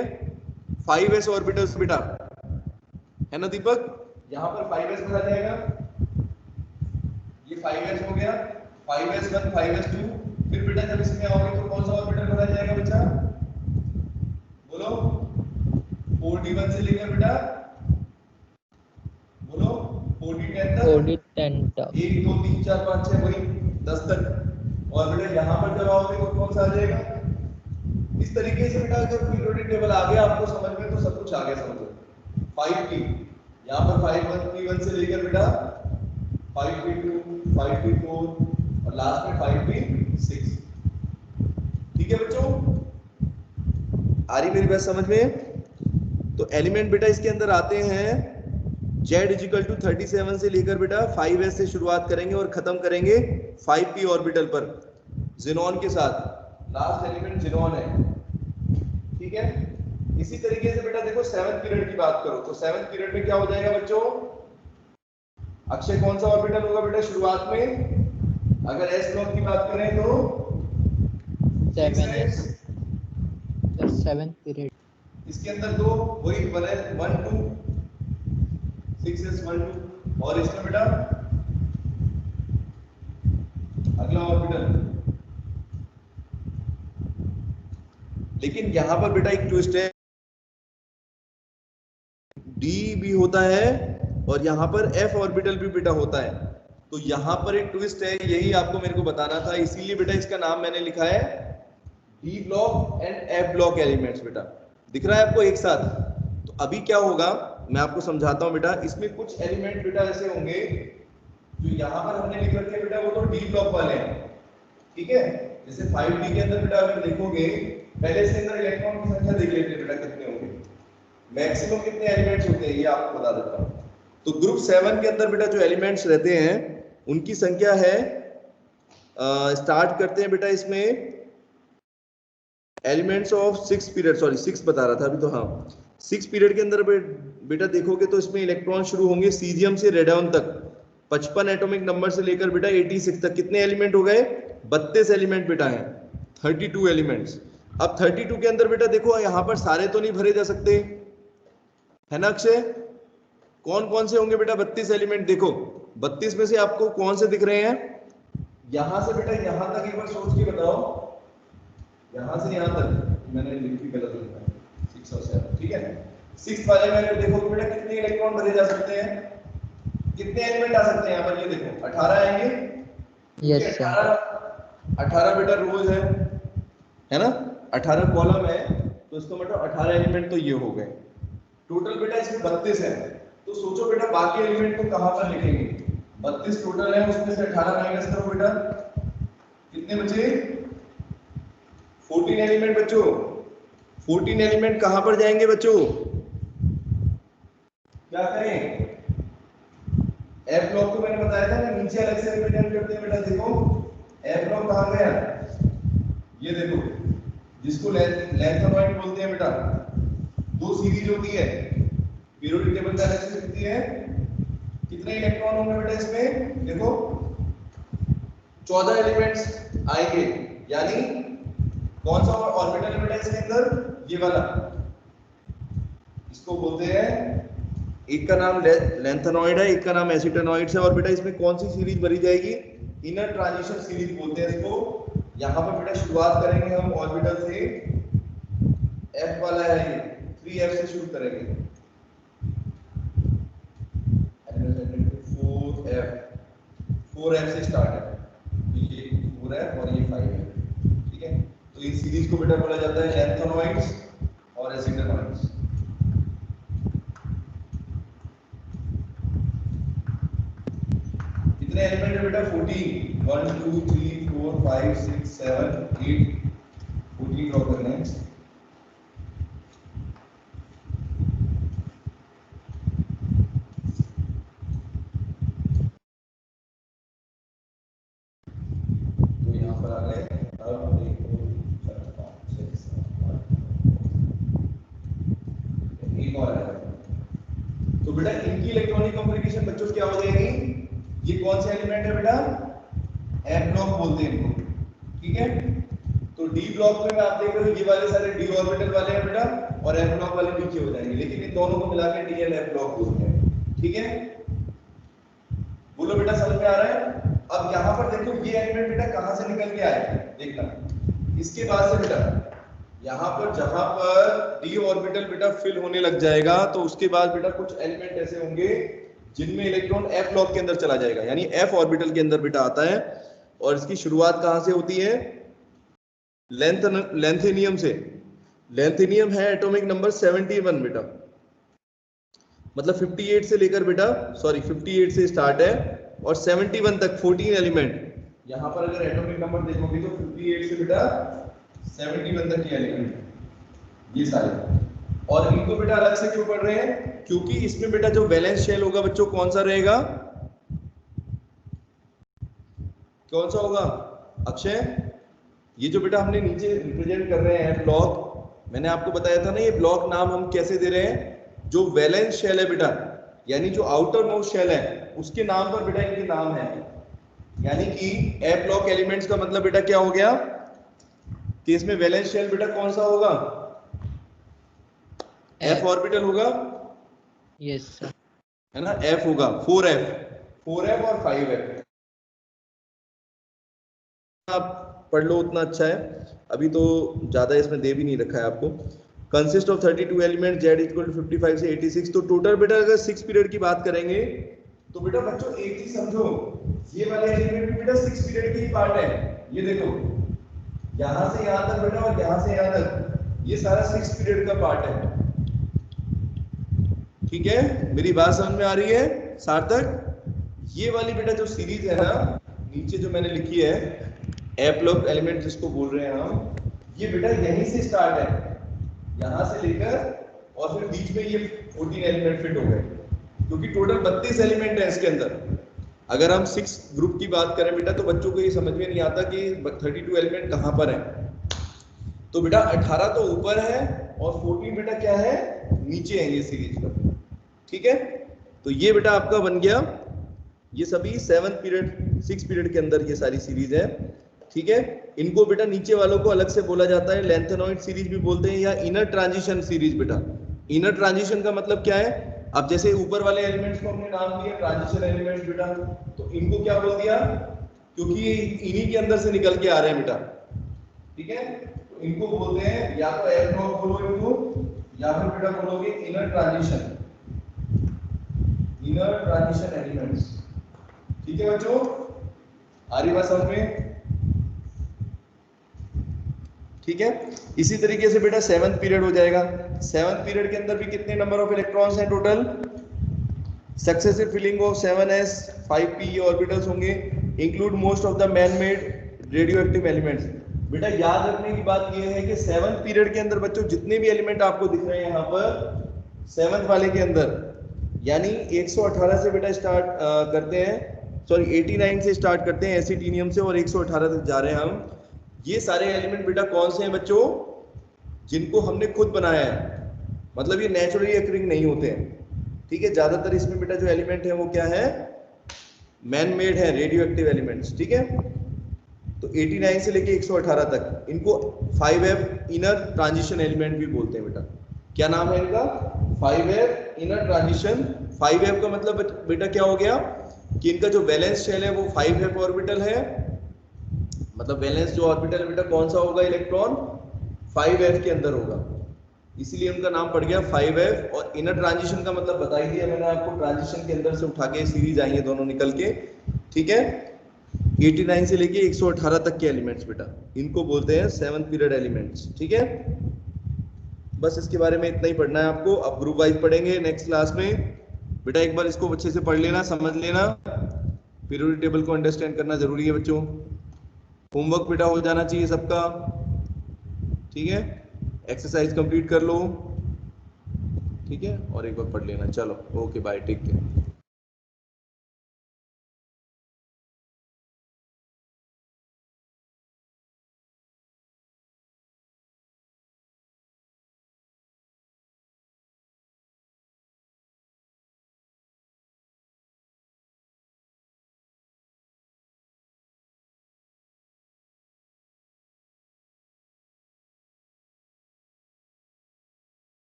5s ऑर्बिटल्स बेटा, है ना दीपक। यहाँ पर 5s भरा जाएगा, ये 5s हो गया, 5s1 5s2। फिर बेटा जब इसमें आओगे तो कौन सा ऑर्बिटल भरा जाएगा बच्चा, बोलो। 4d1 से लेकर बेटा, बोलो 4d10 तक, 4d10 तक, 1 2 3 4 5 6 वही 10 तक। और बेटा यहाँ पर जब आओगे तो कौन सा आ जाएगा, इस तरीके से बेटा जब पीरियोडिक टेबल आ गया आपको समझ में तो सब कुछ आ गया समझो। 5p, यहाँ पर 5p1 से लेकर बेटा 5p2 5p4 और लास्ट में 5p6, ठीक है बच्चों। आ रही मेरी बात समझ में। तो एलिमेंट बेटा इसके अंदर आते हैं, Z = 37 से लेकर बेटा 5s से शुरुआत करेंगे और खत्म करेंगे 5p ऑर्बिटल पर ज़ेनॉन के साथ। लास्ट एलिमेंट ज़ेनॉन है, ठीक है। इसी तरीके से बेटा देखो 7th पीरियड की बात करो तो 7th पीरियड में क्या हो जाएगा बच्चों, अक्षय कौन सा ऑर्बिटल होगा बेटा शुरुआत में, अगर s ब्लॉक की बात करें तो 7s, 7th पीरियड। इसके अंदर दो वही 1 2 6s 1 2, और इसमें बेटा अगला ऑर्बिटल। लेकिन यहां पर बेटा एक ट्विस्ट है, d भी होता है और यहां पर f ऑर्बिटल भी बेटा होता है। तो यहां पर एक ट्विस्ट है, यही आपको मेरे को बताना था, इसीलिए बेटा इसका नाम मैंने लिखा है d block and f block elements बेटा। दिख रहा है आपको एक साथ। तो अभी क्या होगा मैं आपको समझाता हूं बेटा। इसमें कुछ एलिमेंट बेटा ऐसे होंगे जो यहाँ पर हमने लिख रखे बेटा, वो तो डी ब्लॉक वाले हैं, ठीक है। जैसे 5d के अंदर बेटा अगर देखोगे, पहले इसके अंदर इलेक्ट्रॉन की संख्या देख लेते हैं बेटा कितने होंगे, मैक्सिमम कितने एलिमेंट्स होते हैं ये आपको बता देता हूँ। तो ग्रुप 7 के अंदर बेटा जो एलिमेंट्स रहते हैं उनकी संख्या है, स्टार्ट करते हैं बेटा इसमें एलिमेंट्स ऑफ 6 पीरियड, सॉरी 6 बता रहा था अभी तो, हाँ 6 पीरियड के अंदर बेटा देखोगे तो इसमें इलेक्ट्रॉन शुरू होंगे सीजियम से रेडॉन तक, 55 एटॉमिक नंबर से लेकर बेटा 86 तक। कितने एलिमेंट हो गए? 32 एलिमेंट बेटा हैं, 32 एलिमेंट्स। अब 32 के अंदर बेटा देखो यहाँ पर सारे तो नहीं भरे जा सकते, है ना अक्षय? कौन कौन से होंगे बेटा 32 एलिमेंट? देखो 32 में से आपको कौन से दिख रहे हैं? यहां से बेटा यहां तक एक बार सोच के बताओ, यहां से यहां तक मैंने लिख भी गलत लिखा, 6 और 7, ठीक है। 6 वाले में अगर देखो बेटा कितने इलेक्ट्रॉन भरे जा सकते हैं, कितने एलिमेंट आ सकते हैं यहाँ पर? ये देखो 18 आएंगे। Yes sir. 18 बेटा रोज है ना, 18 कॉलम है, तो इसको मतलब 18 एलिमेंट तो ये हो गए। टोटल बेटा इसमें 32 है, तो सोचो बेटा बाकी एलिमेंट को कहां पर लिखेंगे? 32 टोटल है, उसमें से 18 माइनस करो बेटा, कितने बचे? 14 एलिमेंट बच्चों। 14 एलिमेंट कहां पर जाएंगे बच्चों? क्या करें? एफ ब्लॉक तो मैंने बताया था ना, नीचे अलग से रिप्रेजेंट करते हैं बेटा। देखो एफ ब्लॉक कहां गया? ये देखो, जिसको लैंथेनॉइड बोलते हैं बेटा। 2 सीरीज होती है, पीरियोडिक टेबल का एनालिसिस होती है। कितने इलेक्ट्रॉन होंगे बेटा इसमें? देखो 14 एलिमेंट्स आएंगे, यानी कौन सा ऑर्बिटल है बेटा इसके अंदर? ये वाला, इसको बोलते हैं, एक का नाम लैंथेनॉइड है, एक का नाम एसिटेनॉइड है। और बेटा इसमें कौन सी सीरीज भरी जाएगी? इनर ट्रांजिशन सीरीज बोलते हैं इसको। यहाँ पर बेटा शुरुआत करेंगे हम ऑर्बिटल से, F वाला है ये, 3F से शुरू करेंगे, 4F से स्टार्ट है, ये 4F और ये 5F, ठीक है। तो इस सीरीज को बेटा बोला जाता है लैंथेनॉइड्स और एसिटेनॉइड्स। कितने एलिमेंट है बेटा? 14, 1 2 3 4 5 6 7 8, 14 ड्रॉ करना है। तो यहाँ पर आ गए, अब 1 2 3 4 5 6 7 8, एक और है। तो बेटा इनकी इलेक्ट्रॉनिक कॉन्फ़िगरेशन बच्चों क्या हो जाएगी? ये कौन से एलिमेंट है बेटा? एफ ब्लॉक बोलते हैं इनको, ठीक है। तो डी ब्लॉक में आप देख रहे हो ये वाले सारे डी ऑर्बिटल वाले हैं बेटा, और एफ ब्लॉक वाले नीचे हो जाएंगे, लेकिन इन दोनों को मिला के डी एंड एफ ब्लॉक बोलते हैं, ठीक है। बोलो बेटा समझ में आ रहा है? अब यहाँ पर देखो ये एलिमेंट बेटा कहाँ से निकल के आए, देखना। इसके बाद से बेटा यहाँ पर जहां पर डी ऑर्बिटल बेटा फिल होने लग जाएगा, तो उसके बाद बेटा कुछ एलिमेंट ऐसे होंगे जिनमें इलेक्ट्रॉन एफ ब्लॉक के अंदर चला जाएगा, यानी एफ ऑर्बिटल के अंदर बेटा आता है। और इसकी शुरुआत कहां से होती है? लैंथेनियम से। लैंथेनियम है एटॉमिक नंबर 71 बेटा, मतलब 58 से लेकर बेटा 58 से स्टार्ट है और 71 तक 14 एलिमेंट। यहां पर अगर एटॉमिक नंबर देखोगे तो 58 से बेटा 71 तक के एलिमेंट, ये सारे। और इनको बेटा अलग से क्यों पढ़ रहे हैं? क्योंकि इसमें बेटा जो वैलेंस शेल होगा बच्चों कौन सा रहेगा? कौन सा होगा अक्षय? ये जो बेटा हमने नीचे रिप्रेजेंट कर रहे हैं ब्लॉक, मैंने आपको बताया था ना, ये ब्लॉक नाम हम कैसे दे रहे हैं? जो वैलेंस शेल है बेटा, यानी जो आउटर मोस्ट शेल है, उसके नाम पर बेटा इनके नाम है। यानी कि एफ ब्लॉक एलिमेंट्स का मतलब बेटा क्या हो गया कि इसमें वैलेंस शेल बेटा कौन सा होगा? एफ ऑर्बिटल होगा, यस सर, है ना, एफ होगा, 4F और 5F। आप पढ़ लो उतना अच्छा है, अभी तो ज्यादा इसमें दे भी नहीं रखा है आपको। Consist of 32 element, Z equal to 55 से 86। तो टोटल बेटा अगर 6 पीरियड की बात करेंगे तो बेटा बच्चों एक चीज समझो, ये वाले एलिमेंट भी बेटा 6 पीरियड के ही पार्ट है। ये देखो यहां से यहां तक बेटा और यहां से यहां तक, ये सारा 6 पीरियड का पार्ट है, ठीक है। मेरी बात समझ में आ रही है सार्थक? ये वाली बेटा जो सीरीज है ना, नीचे जो मैंने लिखी है एफ ब्लॉक एलिमेंट जिसको बोल रहे हैं हम, ये बेटा यहीं से स्टार्ट है, यहां से लेकर और फिर बीच में ये 14 एलिमेंट फिट हो गए, क्योंकि टोटल 32 एलिमेंट है इसके अंदर। अगर हम 6 ग्रुप की बात करें बेटा तो बच्चों को ये समझ में नहीं आता कि 32 एलिमेंट कहां पर है। तो बेटा 18 तो ऊपर है और 14 बेटा क्या है, नीचे है ये सीरीज पर। ठीक है, तो ये बेटा आपका बन गया, ये सभी 7 पीरियड 6 पीरियड के अंदर ये सारी सीरीज है। ठीक है, इनको बेटा नीचे वालों को अलग से बोला जाता है लेंथेनॉइड सीरीज भी बोलते हैं या इनर ट्रांजिशन सीरीज। बेटा इनर ट्रांजिशन का मतलब क्या है, अब जैसे ऊपर वाले एलिमेंट्स को हमने नाम दिया ट्रांजिशन एलिमेंट्स बेटा, तो इनको क्या बोल दिया, क्योंकि ये इन्हीं के अंदर से निकल के आ रहे हैं बेटा। ठीक है, तो इनको बोलते हैं या तो एफ ब्लॉक बोलो इनको, या फिर बेटा बोलोगे इनर ट्रांजिशन एलिमेंट्स। ठीक है बच्चों, आ रही बात समझ में? ठीक है, इसी तरीके से बेटा 7th पीरियड हो जाएगा। 7th पीरियड के अंदर भी कितने नंबर ऑफ इलेक्ट्रॉन्स हैं total, successive filling of 7s 5p orbitals होंगे, include most of the man made radioactive elements. बेटा याद रखने की बात यह है कि 7th पीरियड के अंदर बच्चों जितने भी एलिमेंट आपको दिख रहे हैं यहाँ पर 7th वाले के अंदर, यानी 118 से बेटा स्टार्ट करते हैं, सॉरी 89 से स्टार्ट करते हैं एसिटिनियम से और 118 तक जा रहे हैं हम। ये सारे एलिमेंट बेटा कौन से हैं बच्चों, जिनको हमने खुद बनाया है, मतलब ये नेचुरली अकरिंग नहीं होते हैं। ठीक है, ज्यादातर इसमें बेटा जो एलिमेंट है वो क्या है, मैन मेड है, रेडियो एक्टिव एलिमेंट्स। ठीक है, तो 89 से लेके 118 तक इनको 5f इनर ट्रांजिशन एलिमेंट भी बोलते हैं बेटा। क्या नाम है इनका, 5f इनर ट्रांजिशन। 5f का मतलब बेटा क्या हो गया कि इनका जो वैलेंस शेल है वो 5f ऑर्बिटल है, मतलब वैलेंस जो ऑर्बिटल है बेटा कौन सा होगा, इलेक्ट्रॉन 5f के अंदर होगा, इसीलिए उनका नाम पड़ गया 5f। और इनर ट्रांजिशन का मतलब बता ही दिया मैंने आपको, ट्रांजिशन के अंदर से उठा के सीरीज आई है दोनों निकल के। ठीक है, 89 से लेके 118 तक के एलिमेंट्स बेटा, इनको बोलते हैं 7th पीरियड एलिमेंट्स। ठीक है, बस इसके बारे में इतना ही पढ़ना है आपको। अब ग्रुप वाइज पढ़ेंगे नेक्स्ट क्लास में। बेटा एक बार इसको अच्छे से पढ़ लेना, समझ लेना, पीरियोडिक टेबल को अंडरस्टैंड करना जरूरी है बच्चों। होमवर्क बेटा हो जाना चाहिए सबका। ठीक है, एक्सरसाइज कंप्लीट कर लो। ठीक है, और एक बार पढ़ लेना। चलो ओके बाय, टेक केयर।